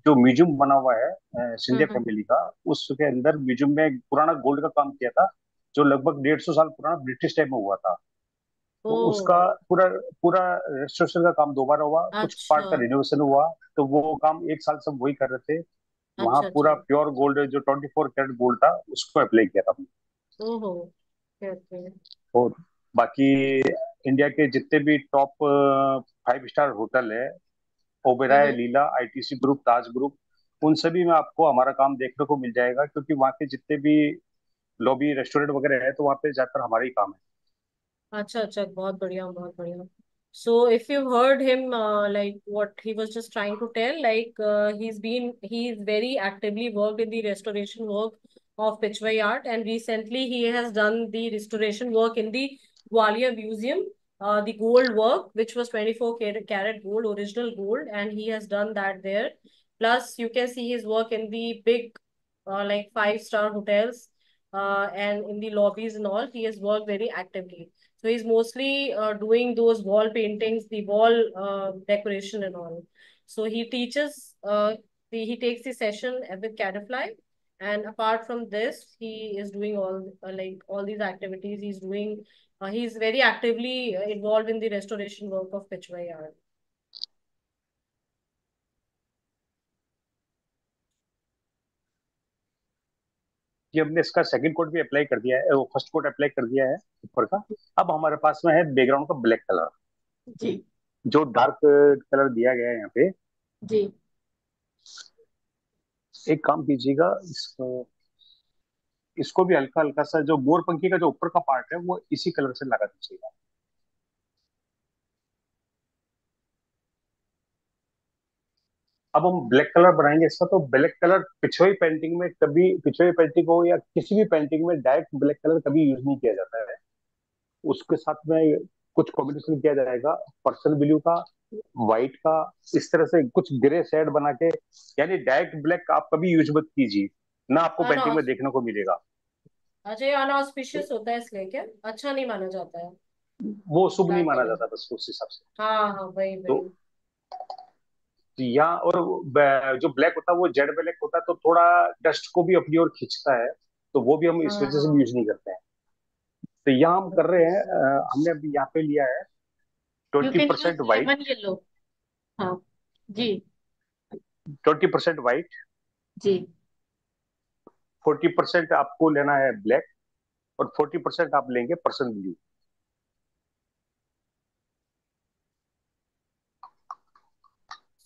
जो म्यूजियम बना हुआ है सिंधिया हम्म। फैमिली का, उसके अंदर म्यूजियम में एक पुराना गोल्ड का काम किया था, जो लगभग 150 साल पुराना ब्रिटिश टाइम में हुआ था। ओ। तो उसका पूरा पूरा रेस्टोरेशन का काम दोबारा हुआ, कुछ अच्छा पार्ट का रिनोवेशन हुआ। तो वो काम 1 साल से हम वही कर रहे थे। वहाँ अच्छा अच्छा। पूरा प्योर गोल्ड जो 24 कैरेट गोल्ड था उसको अप्लाई किया था हमने। ओहो, ओके ओके। और बाकी इंडिया के जितने भी टॉप 5 स्टार होटल है, ओबेराय, हम्म। लीला, आईटीसी ग्रुप, ताज ग्रुप, उन सभी में आपको हमारा काम देखने को मिल जाएगा, क्योंकि वहाँ के जितने भी लॉबी रेस्टोरेंट वगैरह है तो वहाँ पे जाकर हमारा ही काम है। अच्छा अच्छा, बहुत बढ़िया, बहुत बढ़िया। So if you heard him, like what he was just trying to tell, like he's very actively worked in the restoration work of Pichwai art, and recently he has done the restoration work in the Gwalior Museum, the gold work, which was 24 carat gold, original gold, and he has done that there. Plus, you can see his work in the big, like 5-star hotels, and in the lobbies and all. He has worked very actively. So he's mostly doing those wall paintings, the wall decoration and all. So he teaches, he takes the session with Catafly. And apart from this, he is doing all like all these activities. He's very actively involved in the restoration work of Pichwai art. कि हमने इसका second coat भी apply कर दिया है, वो first coat apply कर दिया है ऊपर का। अब हमारे पास में है बैकग्राउंड का ब्लैक कलर, जी जो डार्क कलर दिया गया है यहाँ पे। जी। एक काम कीजिएगा, इसको इसको भी हल्का हल्का सा जो मोर पंखी का जो ऊपर का पार्ट है वो इसी कलर से लगा दीजिएगा। अब हम ब्लैक कलर बनाएंगे इसका, तो ब्लैक कलर पिछोई पेंटिंग में कभी, पिछोई पेंटिंग हो या किसी भी पेंटिंग में डायरेक्ट ब्लैक कलर कभी यूज नहीं किया जाता है। उसके साथ में कुछ कॉम्बिनेशन किया जाएगा, पर्सन ब्लू का, व्हाइट का, इस तरह से कुछ ग्रे शेड बना के। यानी डायरेक्ट ब्लैक आप कभी यूज मत कीजिए, ना आपको पेंटिंग में अनऑस देखने को मिलेगा। अच्छा, ये अनऑस्पिशियस होता है इसलिए क्या? अच्छा नहीं माना जाता है वो शुभ नहीं ब्लैक माना कलर? जाता बस उस हिसाब से। हाँ हाँ, वही तो वही। यहाँ और जो ब्लैक होता है वो जेड ब्लैक होता है, तो थोड़ा डस्ट को भी अपनी ओर खींचता है, तो वो भी हम इस हाँ वजह से भी हाँ। यूज नहीं करते हैं। तो यहाँ हम कर रहे हैं, अच्छा, हमने अभी यहाँ पे लिया है you twenty can use percent white lemon yellow. हाँ जी 20% वाइट, जी। 40% आपको लेना है ब्लैक, और 40% आप लेंगे person blue.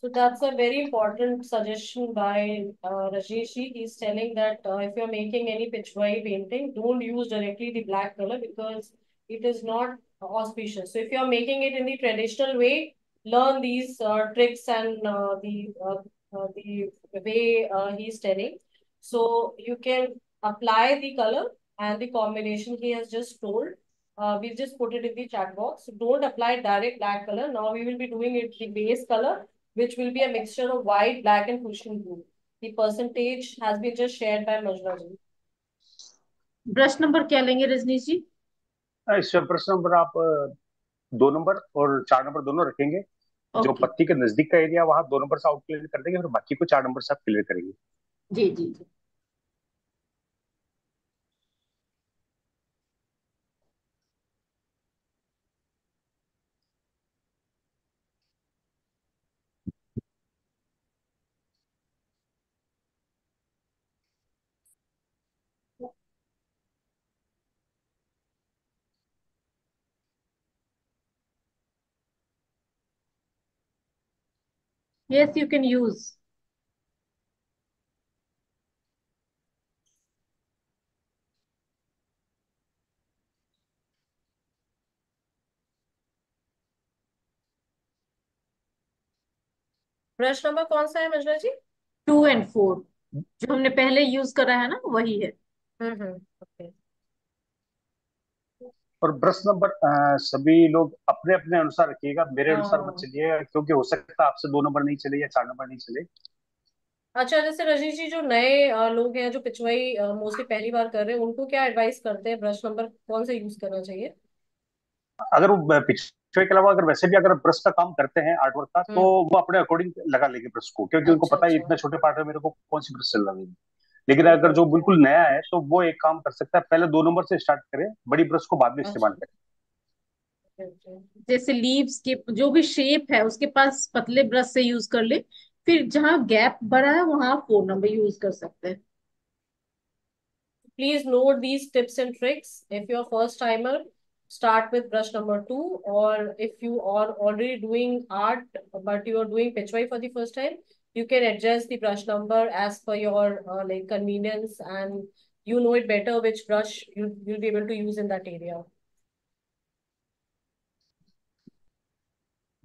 so that's a very important suggestion by Rajesh ji. He's telling that if you're making any pitchway painting, don't use directly the black color because it is not auspicious. So if you're making it in the traditional way, learn these tricks and the way he's telling. So you can apply the color and the combination he has just told. We've just put it in the chat box. So don't apply direct black color. Now we will be doing it the base color, which will be a mixture of white, black, and cushion blue. The percentage has been just shared by Majla ji. Brush number क्या लेंगे रजनीश जी? इस person number आप 2 number और 4 number दोनों रखेंगे। जो okay. पत्ती के नजदीक का एरिया वहां 2 नंबर से आउट क्लियर कर देंगे, फिर बाकी को 4 नंबर से आप क्लियर करेंगे। जी जी जी। Yes you can use. Brush number कौन सा है मजला जी? 2 और 4 जो हमने पहले यूज करा है ना वही है। ओके। और ब्रश नंबर सभी लोग अपने अपने अनुसार रखिएगा, मेरे अनुसार मत हाँ। चलिएगा, क्योंकि हो सकता है आपसे 2 नंबर नहीं चले या 4 नंबर नहीं चले। अच्छा, जैसे रजनीश जी, जो नए लोग हैं जो पिछवाई मोस्टली पहली बार कर रहे हैं, उनको क्या एडवाइस करते हैं? ब्रश नंबर कौन से यूज करना चाहिए? अगर वो पिक्चर के अलावा अगर वैसे भी अगर ब्रश का काम करते हैं आर्ट वर्क का, तो हम्म। वो अपने अकॉर्डिंग लगा लेंगे ब्रश को, क्योंकि उनको अच्छा पता है अच्छा। इतना छोटे पार्ट में मेरे को कौन सी ब्रश चल रही है। लेकिन ओके अगर जो ओके। बिल्कुल नया है तो वो एक काम कर सकता है, पहले 2 नंबर से स्टार्ट करें, बड़ी ब्रश को बाद में इस्तेमाल अच्छा। करें। Okay okay. जैसे लीव्स के जो भी शेप है उसके पास पतले ब्रश से यूज कर ले। फिर जहाँ गैप बड़ा है वहां 4 नंबर यूज कर सकते हैं। Please note these tips and tricks. If you're first timer, start with brush number 2. Or if you are already doing art but you are doing pitchway for the first time, you can adjust the brush number as per your like convenience, and you know it better which brush you'll be able to use in that area.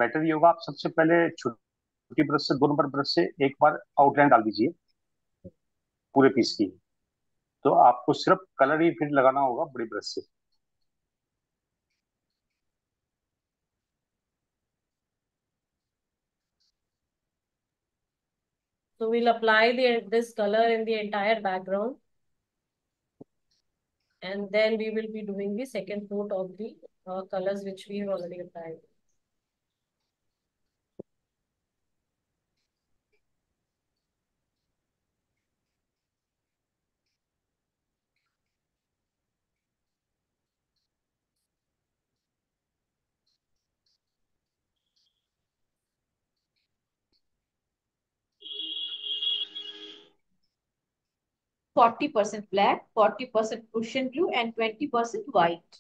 Better ये होगा, आप सबसे पहले छोटी brush से, 2 number brush से एक बार outline डाल दीजिए पूरे पीस की। तो आपको सिर्फ कलर ही फिर लगाना होगा बड़ी ब्रश से। So we'll apply this color in the entire background, and then we will be doing the second coat of the colors which we have already applied. 40% black, 40% question blue and 20% white.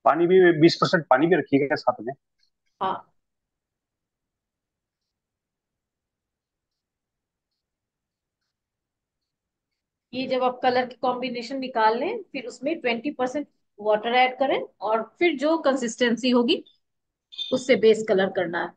पानी भी 20% पानी भी रखिएगा साथ में। हाँ, ये जब आप कलर की कॉम्बिनेशन निकाल लें फिर उसमें 20% वाटर ऐड करें और फिर जो कंसिस्टेंसी होगी उससे बेस कलर करना है।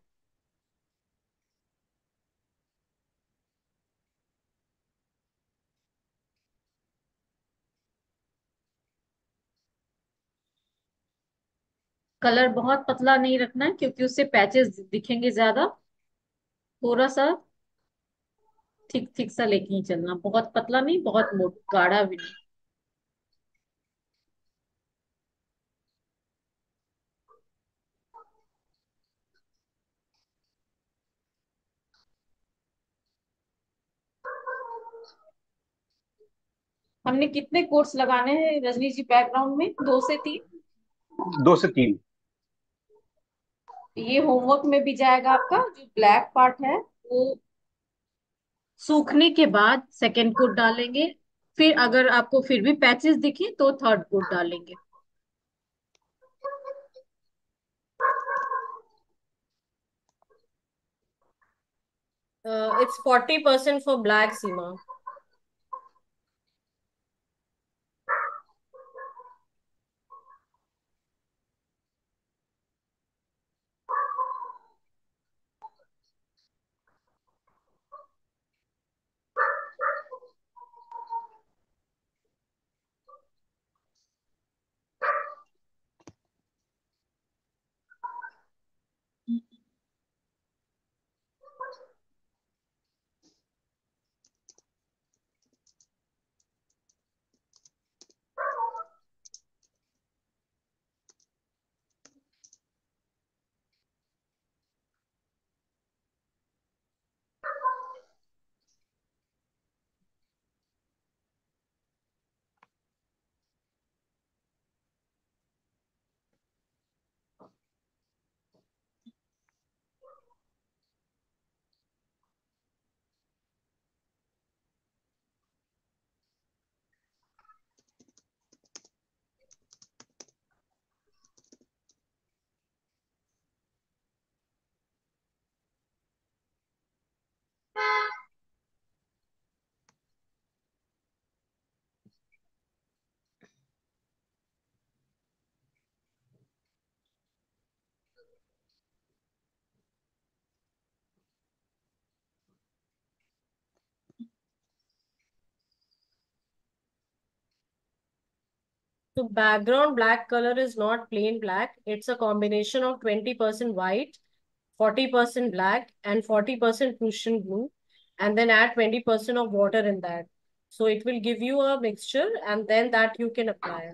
कलर बहुत पतला नहीं रखना है क्योंकि उससे पैचेस दिखेंगे ज्यादा। थोड़ा सा थिक थिक सा लेके ही चलना, बहुत पतला नहीं बहुत मोट गाढ़ा भी नहीं। हमने कितने कोट्स लगाने हैं रजनी जी बैकग्राउंड में? 2 से 3। 2 से 3। ये होमवर्क में भी जाएगा आपका। जो ब्लैक पार्ट है वो सूखने के बाद सेकेंड कोट डालेंगे, फिर अगर आपको फिर भी पैचेस दिखे तो थर्ड कोट डालेंगे। It's 40% for black, Seema. So background black color is not plain black. It's a combination of 20% white, 40% black, and 40% Prussian blue. And then add 20% of water in that. So it will give you a mixture and then that you can apply.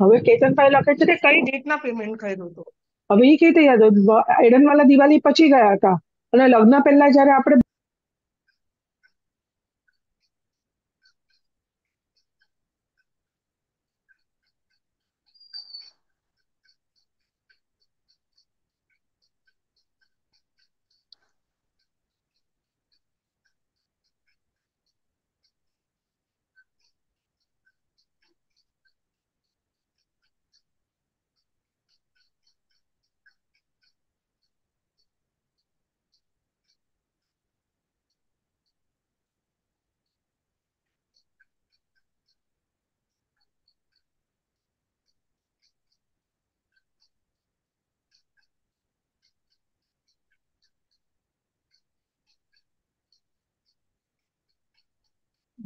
હવે કેતનભાઈ લખે છે કે કઈ ડેટના payment કર્યું હતું. હવે એ કેવી રીતે યાદ હતું? એડન વાળા દિવાળી પછી ગયા હતા અને લગ્ન પહેલા જયારે આપણે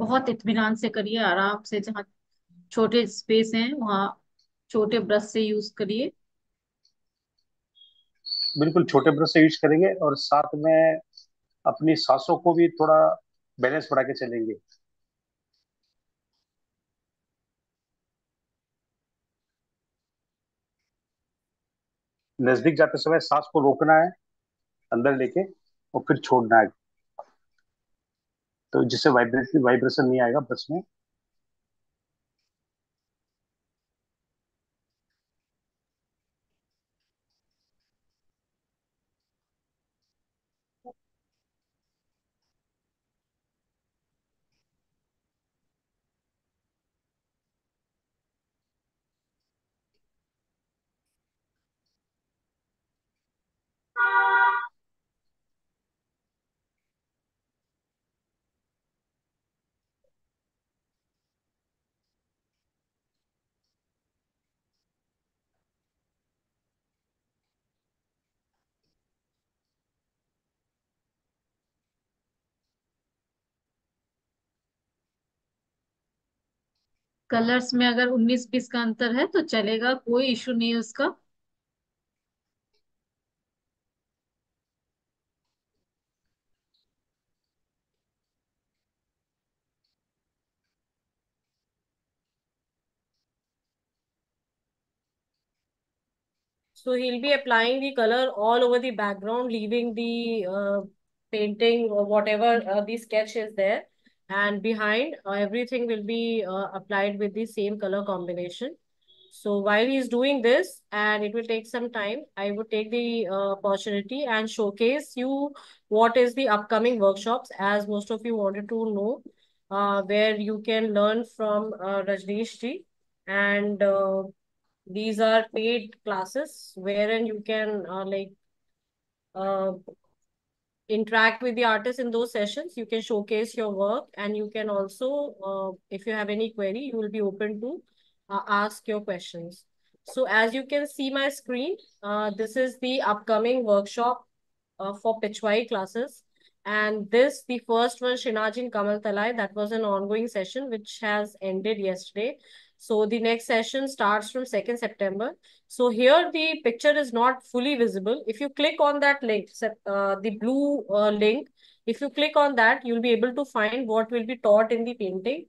बहुत इत्मीनान से करिए, आराम से, जहाँ छोटे स्पेस हैं वहाँ छोटे ब्रश से यूज करिए। बिल्कुल छोटे ब्रश से यूज करेंगे और साथ में अपनी सांसों को भी थोड़ा बैलेंस बढ़ा के चलेंगे। नजदीक जाते समय सांस को रोकना है, अंदर लेके और फिर छोड़ना है, तो जिससे वाइब्रेशन नहीं आएगा ब्रश में। कलर्स में अगर 19-20 का अंतर है तो चलेगा, कोई इशू नहीं है उसका। So he'll be applying the color all over the background, leaving the painting or whatever the sketch is there. And behind, everything will be applied with the same color combination. So while he's doing this, and it will take some time, I would take the opportunity and showcase you what is the upcoming workshops, as most of you wanted to know, where you can learn from Rajneesh ji. And these are paid classes wherein you can uh, interact with the artist in those sessions. You can showcase your work, and you can also, if you have any query, you will be open to ask your questions. So as you can see my screen, this is the upcoming workshop for Pichwai classes. And this, the first one, Shinajin Kamal Talai, that was an ongoing session which has ended yesterday. So the next session starts from 2nd September. So here the picture is not fully visible. If you click on that link, the blue link, if you click on that, you'll be able to find what will be taught in the painting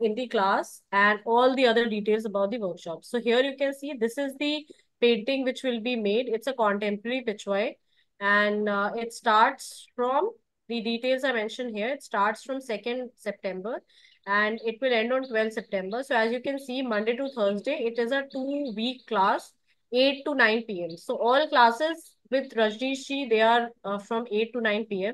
in the class and all the other details about the workshop. So here you can see this is the painting which will be made. It's a contemporary Pichwai, and it starts from the details I mentioned here. It starts from 2nd September and it will end on 12th September. So as you can see, Monday to Thursday, it is a 2-week class, 8 to 9 p.m. So all classes with Rajneesh ji, they are from 8 to 9 p.m.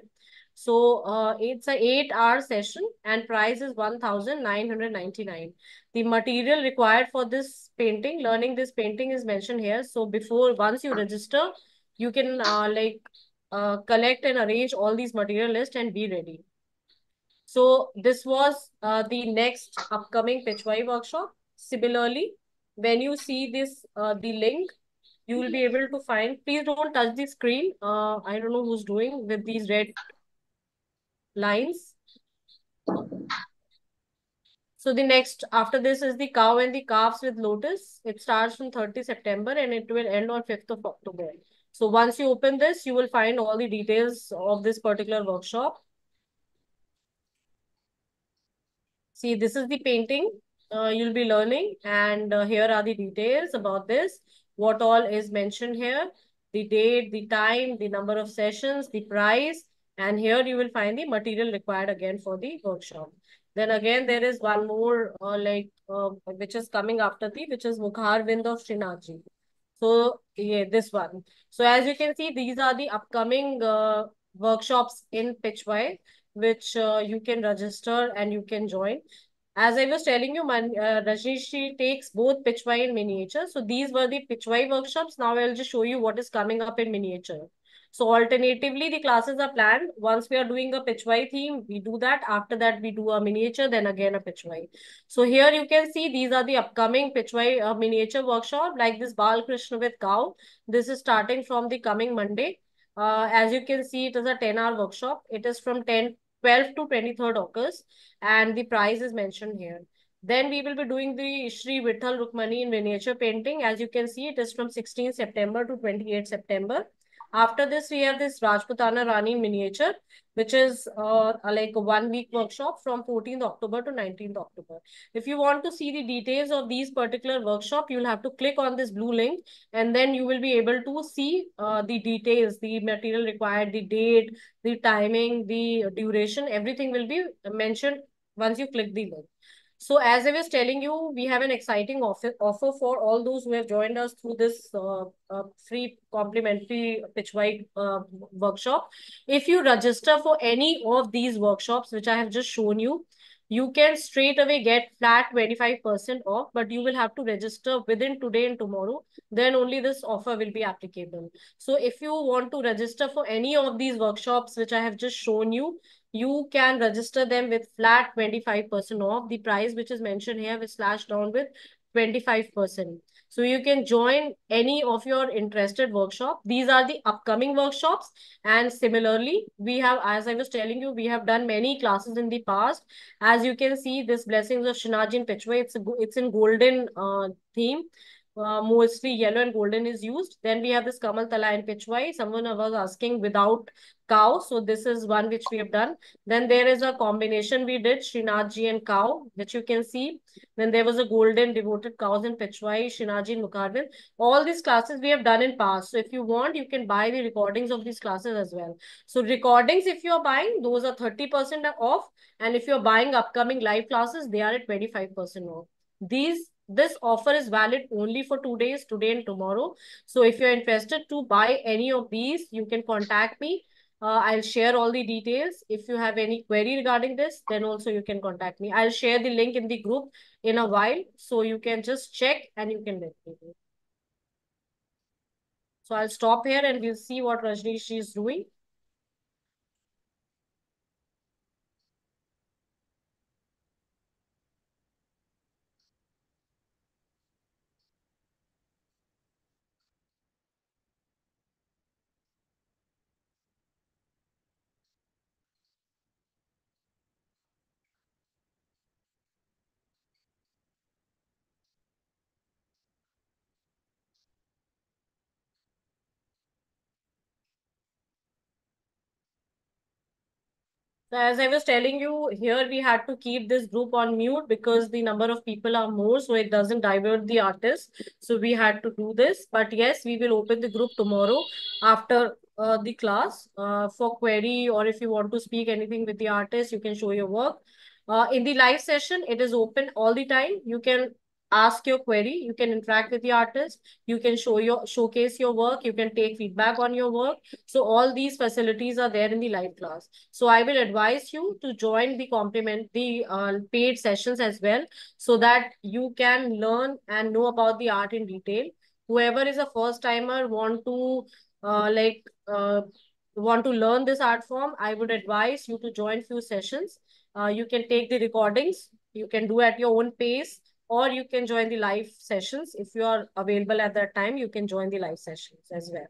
So it's a 8-hour session and price is 1,999. The material required for this painting, learning this painting is mentioned here. So once you register, you can collect and arrange all these material list and be ready. So this was the next upcoming Pitchwai workshop. Similarly, when you see this, the link, you will be able to find, please don't touch the screen. I don't know who's doing with these red lines. So the next after this is the cow and the calves with lotus. It starts from 30 September and it will end on 5th of October. So once you open this, you will find all the details of this particular workshop. See, this is the painting you'll be learning, and here are the details about this. What all is mentioned here: the date, the time, the number of sessions, the price, and here you will find the material required again for the workshop. Then again, there is one more which is coming after which is Mukhar Vind of Srinathji. So yeah, this one. So as you can see, these are the upcoming workshops in Pitchway, which you can register and you can join. As I was telling you, Rajnish, she takes both Pitchway and miniature. So these were the Pitchway workshops. Now I'll just show you what is coming up in miniature. So alternatively, the classes are planned. Once we are doing a Pitchway theme, we do that. After that, we do a miniature, then again a Pitchway. So here you can see these are the upcoming Pitchway miniature workshop, like this Bal Krishna with cow. This is starting from the coming Monday. As you can see, it is a 10-hour workshop. It is from 12 to 23rd August, and the price is mentioned here. Then we will be doing the Shri Vitthal Rukmani in miniature painting. As you can see, it is from 16th September to 28th September. After this, we have this Rajputana Rani miniature, which is like a 1 week workshop from 14th October to 19th October. If you want to see the details of these particular workshop, you'll have to click on this blue link, and then you will be able to see the details, the material required, the date, the timing, the duration, everything will be mentioned once you click the link. So as I was telling you, we have an exciting offer for all those who have joined us through this free complimentary Pitchwhite workshop. If you register for any of these workshops, which I have just shown you, you can straight away get flat 25% off, but you will have to register within today and tomorrow. Then only this offer will be applicable. So if you want to register for any of these workshops, which I have just shown you, you can register them with flat 25% off. The price which is mentioned here is slashed down with 25%. So you can join any of your interested workshop. These are the upcoming workshops. And similarly, we have, as I was telling you, we have done many classes in the past. As you can see, this Blessings of Shinaji in Pitchway, it's in golden theme. Mostly yellow and golden is used. Then we have this Kamal Tala and Pitchwai. Someone was asking without cow. So this is one which we have done. Then there is a combination we did, Srinathji and cow, which you can see. Then there was a golden devoted cows in Pitchwai, Srinathji and Mukharvin. All these classes we have done in past. So if you want, you can buy the recordings of these classes as well. So recordings, if you are buying, those are 30% off. And if you're buying upcoming live classes, they are at 25% off. This offer is valid only for 2 days, today and tomorrow. So if you're interested to buy any of these, you can contact me. I'll share all the details. If you have any query regarding this, then also you can contact me. I'll share the link in the group in a while, so you can just check and you can let me know. So I'll stop here and we'll see what Rajnish is doing. So as I was telling you, here we had to keep this group on mute because the number of people are more, so it doesn't divert the artist. So we had to do this. But yes, we will open the group tomorrow after the class for query, or if you want to speak anything with the artist, you can show your work. In the live session, it is open all the time. You can ask your query, you can interact with the artist, you can showcase your work, you can take feedback on your work. So all these facilities are there in the live class. So I will advise you to join the paid sessions as well, so that you can learn and know about the art in detail. Whoever is a first timer uh, like uh, want to learn this art form, I would advise you to join few sessions. You can take the recordings, you can do at your own pace, or you can join the live sessions. If you are available at that time, you can join the live sessions as well.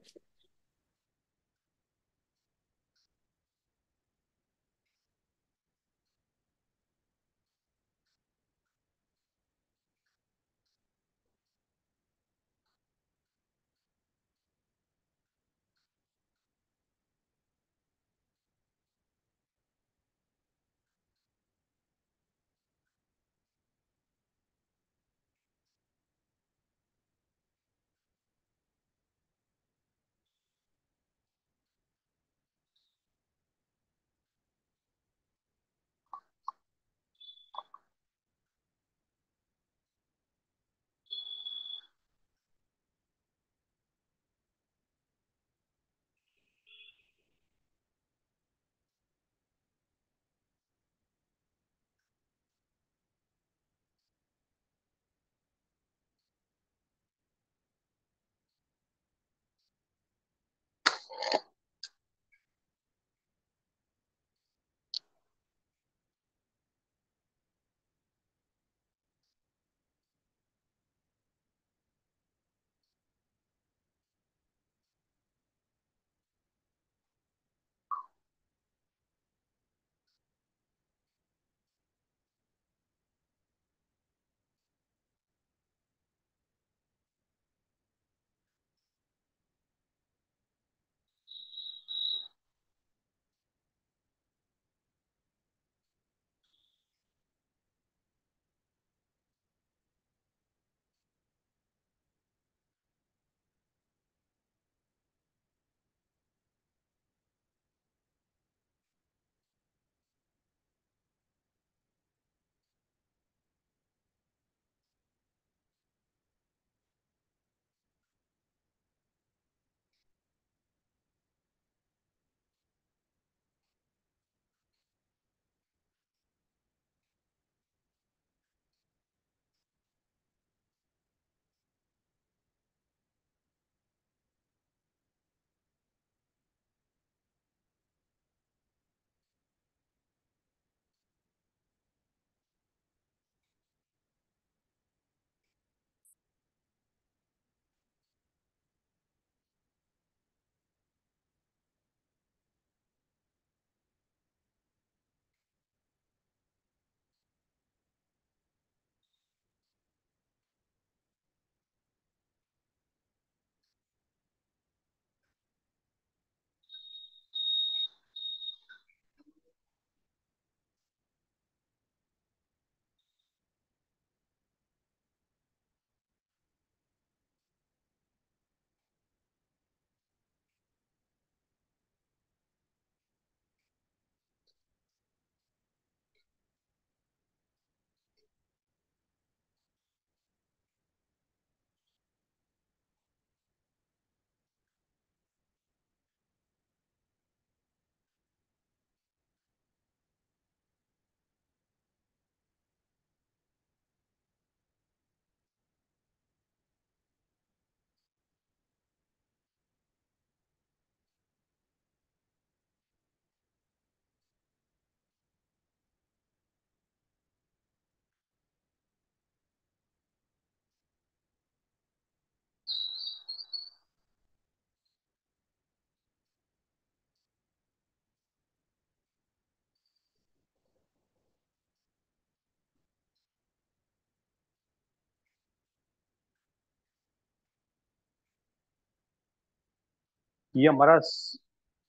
ये हमारा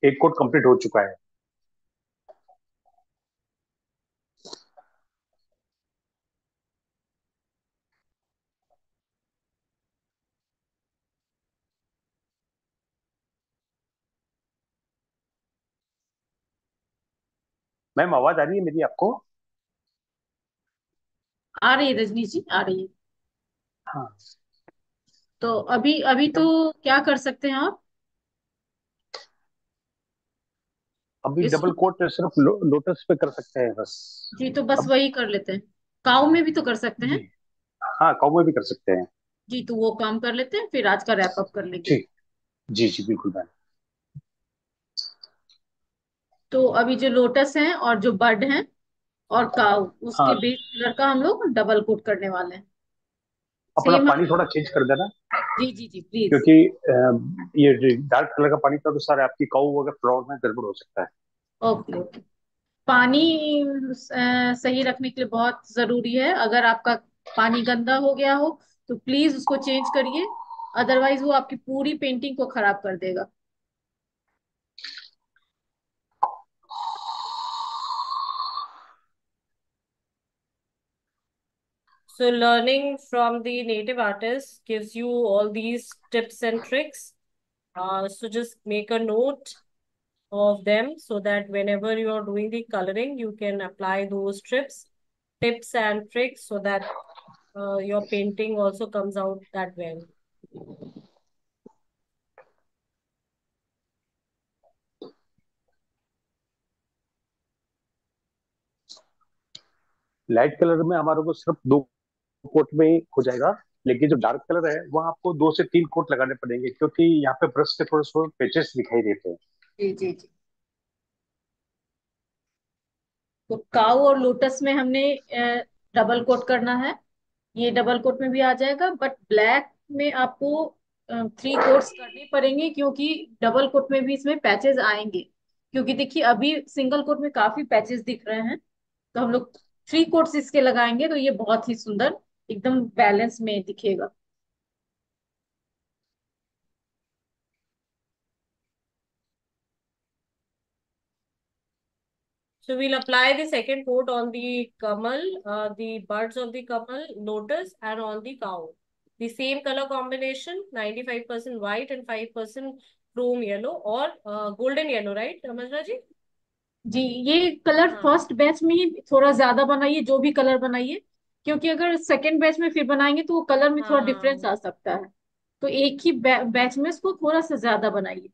एक coat complete हो चुका है। Ma'am आवाज आ रही है मेरी आपको? आ रही है रजनी जी, आ रही है। हाँ। तो अभी अभी तो क्या कर सकते हैं आप? अभी डबल इसको कोट सिर्फ लोटस पे कर सकते हैं बस। जी, तो बस अब वही कर लेते हैं। काऊ में भी तो कर सकते जी हैं। हाँ, काउ में भी कर सकते हैं। जी, तो वो काम कर लेते हैं, फिर आज का रैप अप कर लेंगे। ठीक। जी जी बिल्कुल मैम। तो अभी जो लोटस हैं और जो बर्ड हैं और काऊ, उसके हाँ, बेस कलर का हम लोग डबल कोट करने वाले हैं। अपना सेम हम। पानी थोड़ा चेंज कर देना, जी जी जी, प्लीज। क्योंकि ये डार्क कलर का पानी था तो सर आपकी काउ अगर फ्लावर में गड़बड़ हो सकता है। Okay okay. पानी सही रखने के लिए बहुत जरूरी है। अगर आपका पानी गंदा हो गया हो तो प्लीज उसको चेंज करिए, अदरवाइज वो आपकी पूरी पेंटिंग को खराब कर देगा। So learning from the native artist gives you all these tips and tricks. So just make a note of them so that whenever you are doing the coloring, you can apply those tips and tricks so that your painting also comes out that well. Light colour में हमारे को सिर्फ 2 coat में ही हो जाएगा, लेकिन जो dark colour है वहाँ आपको 2 से 3 कोट लगाने पड़ेंगे, क्योंकि यहाँ पे ब्रश के थोड़े से पेचेस दिखाई देते हैं। जी जी जी। तो काऊ और लोटस में हमने डबल कोट करना है। ये डबल कोट में भी आ जाएगा, बट ब्लैक में आपको 3 कोट्स करने पड़ेंगे, क्योंकि डबल कोट में भी इसमें पैचेस आएंगे। क्योंकि देखिए अभी सिंगल कोट में काफी पैचेस दिख रहे हैं, तो हम लोग 3 कोट्स इसके लगाएंगे तो ये बहुत ही सुंदर एकदम बैलेंस में दिखेगा। So we'll apply the second coat on the kamal, the buds of the kamal, lotus, and on the cow. The same color combination, 95% white and 5% chrome yellow or golden yellow, right, Ramajra ji? जी, ये colour हाँ first batch में ही थोड़ा ज्यादा बनाइए, जो भी colour बनाइए, क्योंकि अगर सेकेंड बैच में फिर बनाएंगे तो वो कलर में थोड़ा डिफरेंस हाँ। आ सकता है। तो एक ही बैच में इसको थोड़ा सा ज्यादा बनाइए।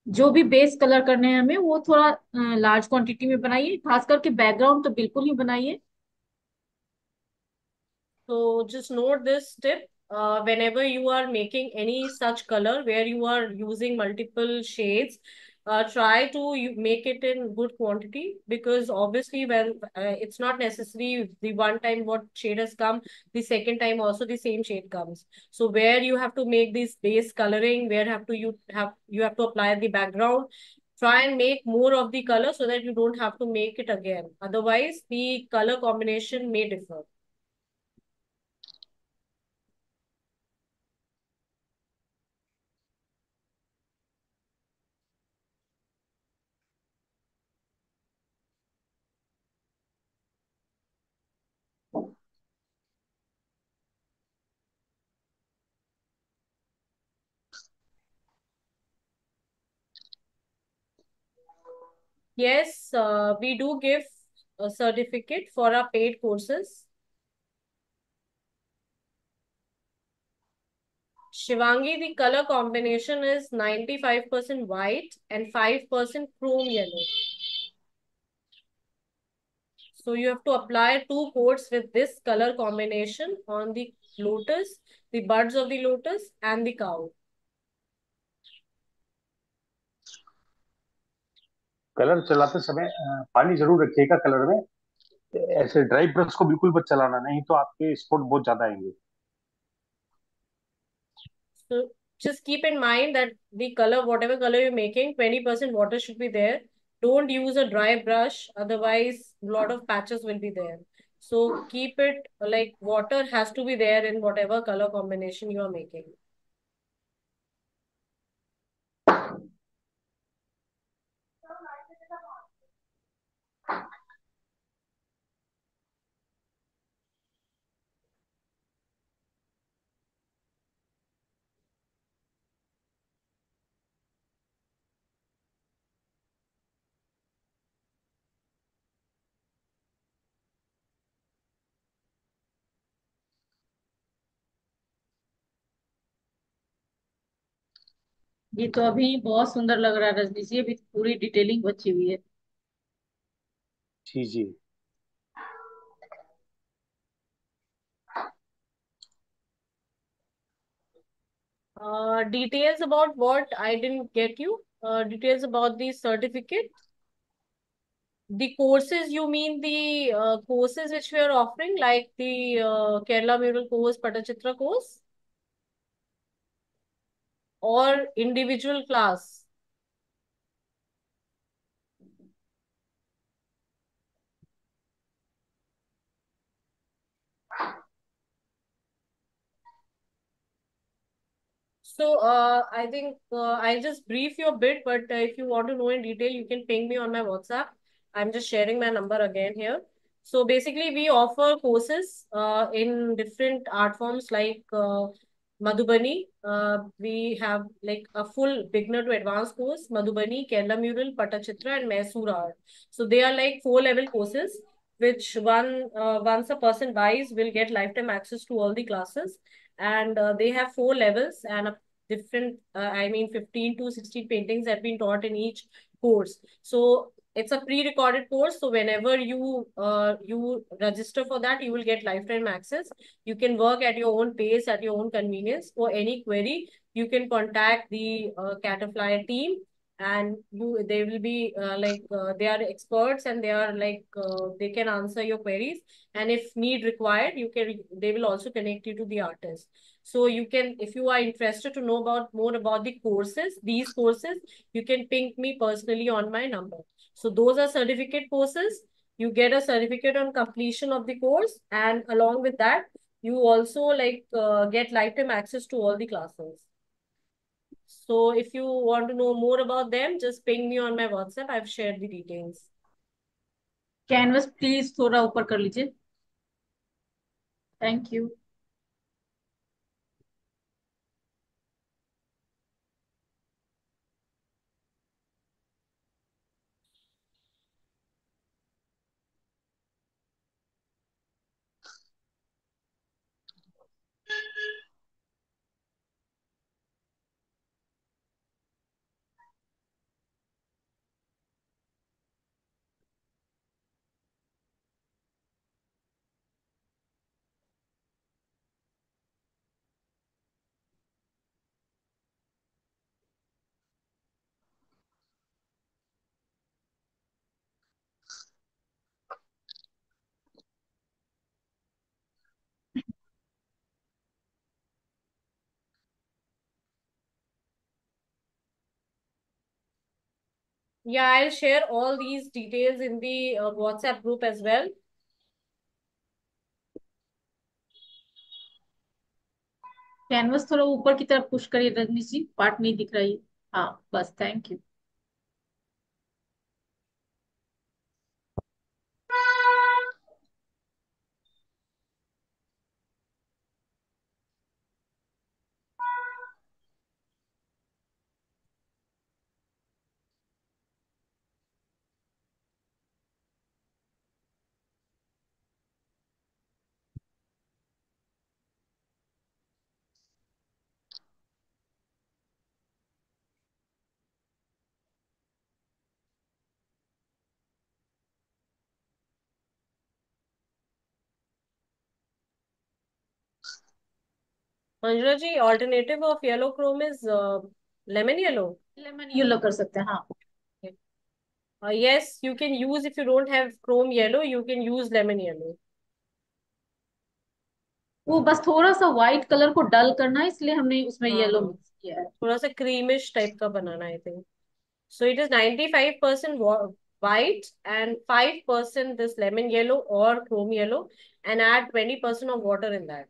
जो भी बेस कलर करने हैं हमें वो थोड़ा लार्ज क्वांटिटी में बनाइए, खास करके बैकग्राउंड तो बिल्कुल ही बनाइए। So just note this tip. Whenever you are making any such color where you are using multiple shades, try to make it in good quantity, because obviously when it's not necessary the one time what shade has come, the second time also the same shade comes. So where you have to make this base coloring, where you have to apply the background, try and make more of the color so that you don't have to make it again. Otherwise, the color combination may differ. Yes, we do give a certificate for our paid courses. Shivangi, the color combination is 95% white and 5% chrome yellow. So you have to apply 2 coats with this color combination on the lotus, the buds of the lotus and the cow. Colour चलाते समय पानी जरूर रखिएगा colour में। ऐसे dry brush को बिल्कुल मत चलाना, नहीं तो आपके स्पॉट बहुत ज्यादा आएंगे। So just keep in mind that the color, whatever color you're making, 20% water should be there. Don't use a dry brush, otherwise a lot of patches will be there. So keep it like water has to be there in whatever color combination you are making. ये तो अभी बहुत सुंदर लग रहा है रजनी जी, अभी पूरी डिटेलिंग बची हुई है। जी जी। Details about what? I didn't get you. Details about the certificate. The courses, you mean the courses which we are offering, like the Kerala mural course, Patachitra course, or individual class? So, I think I'll just brief you a bit, but if you want to know in detail, you can ping me on my WhatsApp. I'm just sharing my number again here. So, basically, we offer courses in different art forms like Madhubani. We have like a full beginner to advanced course, Madhubani, Kerala Mural, Patachitra, and Mysore art. So, they are like four-level courses, which once a person buys, will get lifetime access to all the classes, and they have four levels and a different I mean 15 to 16 paintings have been taught in each course. So it's a pre-recorded course, so whenever you register for that, you will get lifetime access. You can work at your own pace, at your own convenience. For any query, you can contact the Cataflyer team, and they will be they are experts, and they are they can answer your queries, and if need required, they will also connect you to the artist. So you can, if you are interested to know about more about the courses, these courses, you can ping me personally on my number. So those are certificate courses. You get a certificate on completion of the course, and along with that, you also get lifetime access to all the classes. So if you want to know more about them, just ping me on my WhatsApp. I've shared the details. Canvas please थोड़ा ऊपर कर लीजिए। Thank you. Yeah, I'll share all these details in the WhatsApp group as well. Canvas थोड़ा ऊपर की तरफ push करिए रजनी जी, part नहीं दिख रही। हाँ बस, thank you. Manjula ji, alternative of yellow chrome is lemon yellow. Lemon yellow कर सकते हैं, हाँ। Yes, you can use, if you don't have chrome yellow, you can use lemon yellow. वो बस थोड़ा सा व्हाइट कलर को डल करना है, इसलिए हमने उसमें हाँ येलो हाँ, मिक्स किया है। थोड़ा सा क्रीमिश टाइप का बनाना, I think. So it is 95% white and 5% this lemon yellow or chrome yellow, and add 20% of water in that.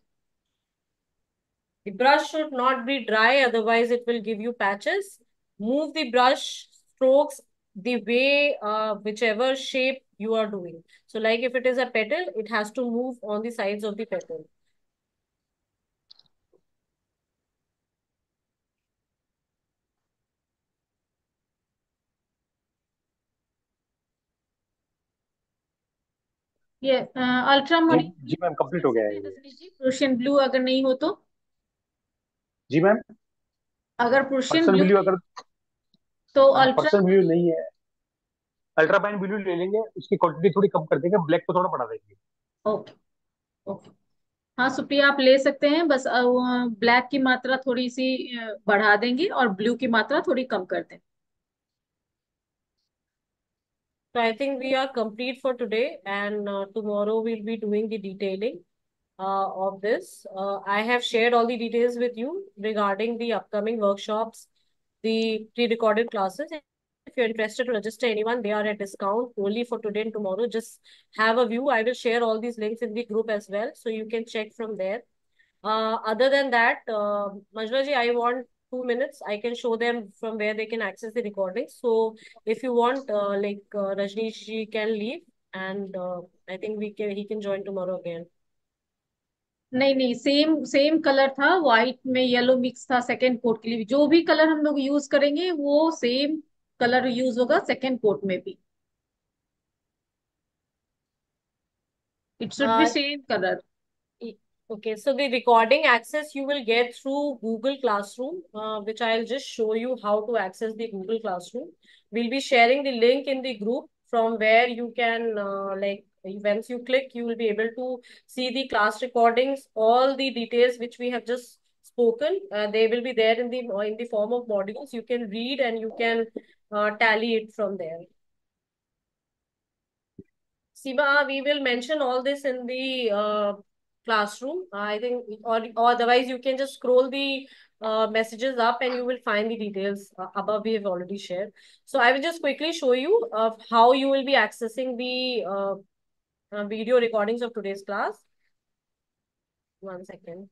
The brush should not be dry, otherwise it will give you patches. Move the brush strokes the way, whichever shape you are doing. So like if it is a petal, it has to move on the sides of the petal. ये ultra जी marine blue जी ma'am, use complete कर हो गया सकते है हैं ये। रजनी जी, Prussian blue अगर नहीं हो तो। जी मैम। अगर प्रुशियन पर्सन ब्लू ब्लू अगर तो अल्ट्रा। पर्सन ब्लू नहीं है, अल्ट्रा फाइन ब्लू ले लेंगे, उसकी क्वांटिटी थोड़ी कम कर देंगे, ब्लैक को थोड़ा बढ़ा देंगे। Okay okay. हाँ सुप्रिया, आप ले सकते हैं, बस ब्लैक की मात्रा थोड़ी सी बढ़ा देंगे और ब्लू की मात्रा थोड़ी कम कर दें। So I think we are complete for today, and tomorrow we'll be doing the detailing of this. I have shared all the details with you regarding the upcoming workshops, the pre-recorded classes. If you're interested to register anyone, they are at discount only for today and tomorrow. Just have a view. I will share all these links in the group as well, so you can check from there. Other than that, Majla ji, I want 2 minutes. I can show them from where they can access the recordings. So if you want, Rajneesh ji can leave, and I think he can join tomorrow again. नहीं नहीं, same same colour था, white में yellow mix था second coat के लिए भी। जो भी कलर हम लोग यूज करेंगे वो सेम कलर यूज होगा सेकेंड कोट में भी। It should be Uh, same colour. Okay, so the recording access you will get through Google Classroom, which I'll just show you how to access the Google Classroom. We'll be sharing the link in the group from where you can, once you click, you will be able to see the class recordings, all the details which we have just spoken. They will be there in the form of modules. You can read and you can tally it from there. Seema, we will mention all this in the classroom. I think, or otherwise you can just scroll the messages up and you will find the details above we have already shared. So I will just quickly show you of how you will be accessing the video recordings of today's class. 1 second.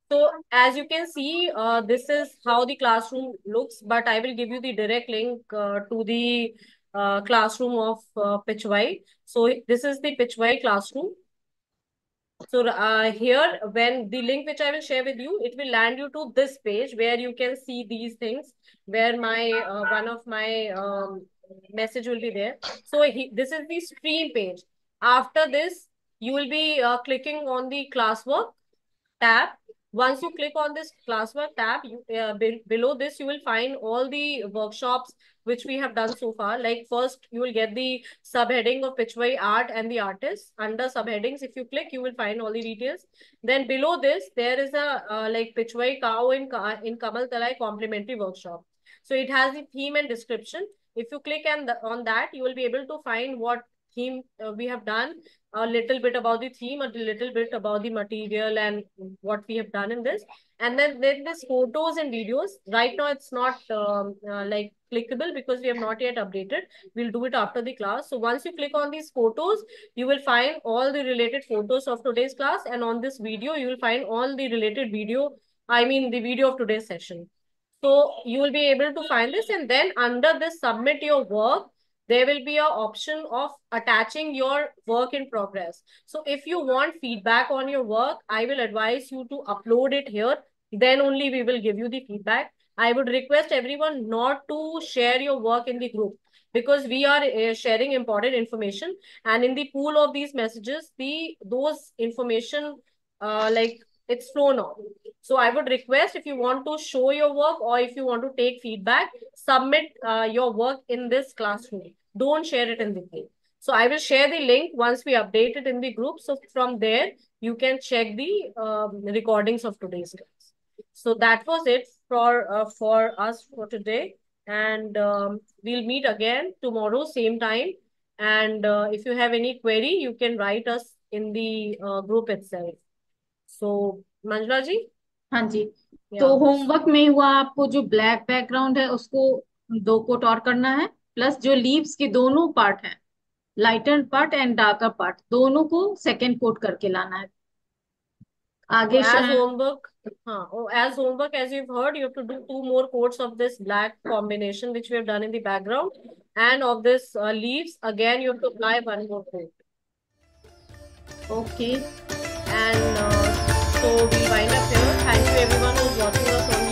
So as you can see, this is how the classroom looks, but I will give you the direct link to the classroom of Pitchwai. So this is the Pitchwai classroom. So here, when the link which I will share with you, it will land you to this page where you can see these things, where my one of my message will be there. So this is the stream page. After this, you will be clicking on the classwork tab. Once you click on this classwork tab, below this, you will find all the workshops which we have done so far. Like first, you will get the subheading of Pitchway Art and the artist. Under subheadings, if you click, you will find all the details. Then below this, there is a Pitchway Cow in Kamal Talai complimentary workshop. So it has the theme and description. If you click on that, you will be able to find what theme we have done, a little bit about the theme, a little bit about the material and what we have done in this. And then this photos and videos. Right now, it's not clickable because we have not yet updated. We'll do it after the class. So once you click on these photos, you will find all the related photos of today's class. And on this video, you will find all the related video, the video of today's session. So you will be able to find this, and then under this submit your work, there will be an option of attaching your work in progress. So if you want feedback on your work, I will advise you to upload it here. Then only we will give you the feedback. I would request everyone not to share your work in the group because we are sharing important information, and in the pool of these messages, those information it's flown off. So I would request, if you want to show your work or if you want to take feedback, submit your work in this classroom. Don't share it in the group. So I will share the link once we update it in the group. So from there, you can check the recordings of today's class. So that was it for us for today. And we'll meet again tomorrow, same time. And if you have any query, you can write us in the group itself. So, Manjula ji? हाँ जी। तो Yeah. Homework में हुआ, आपको जो black background है उसको 2 coat और करना है, प्लस जो लीव्स के दोनों पार्ट हैं, lighter part and darker part, दोनों को सेकेंड कोट करके लाना है। आगे As homework, as you've heard, you have to do 2 more coats of this black combination, which we have done in the background, and of this leaves. Again, you have to apply 1 more coat. Okay. And so we wind up here. Thank you everyone who's watching us on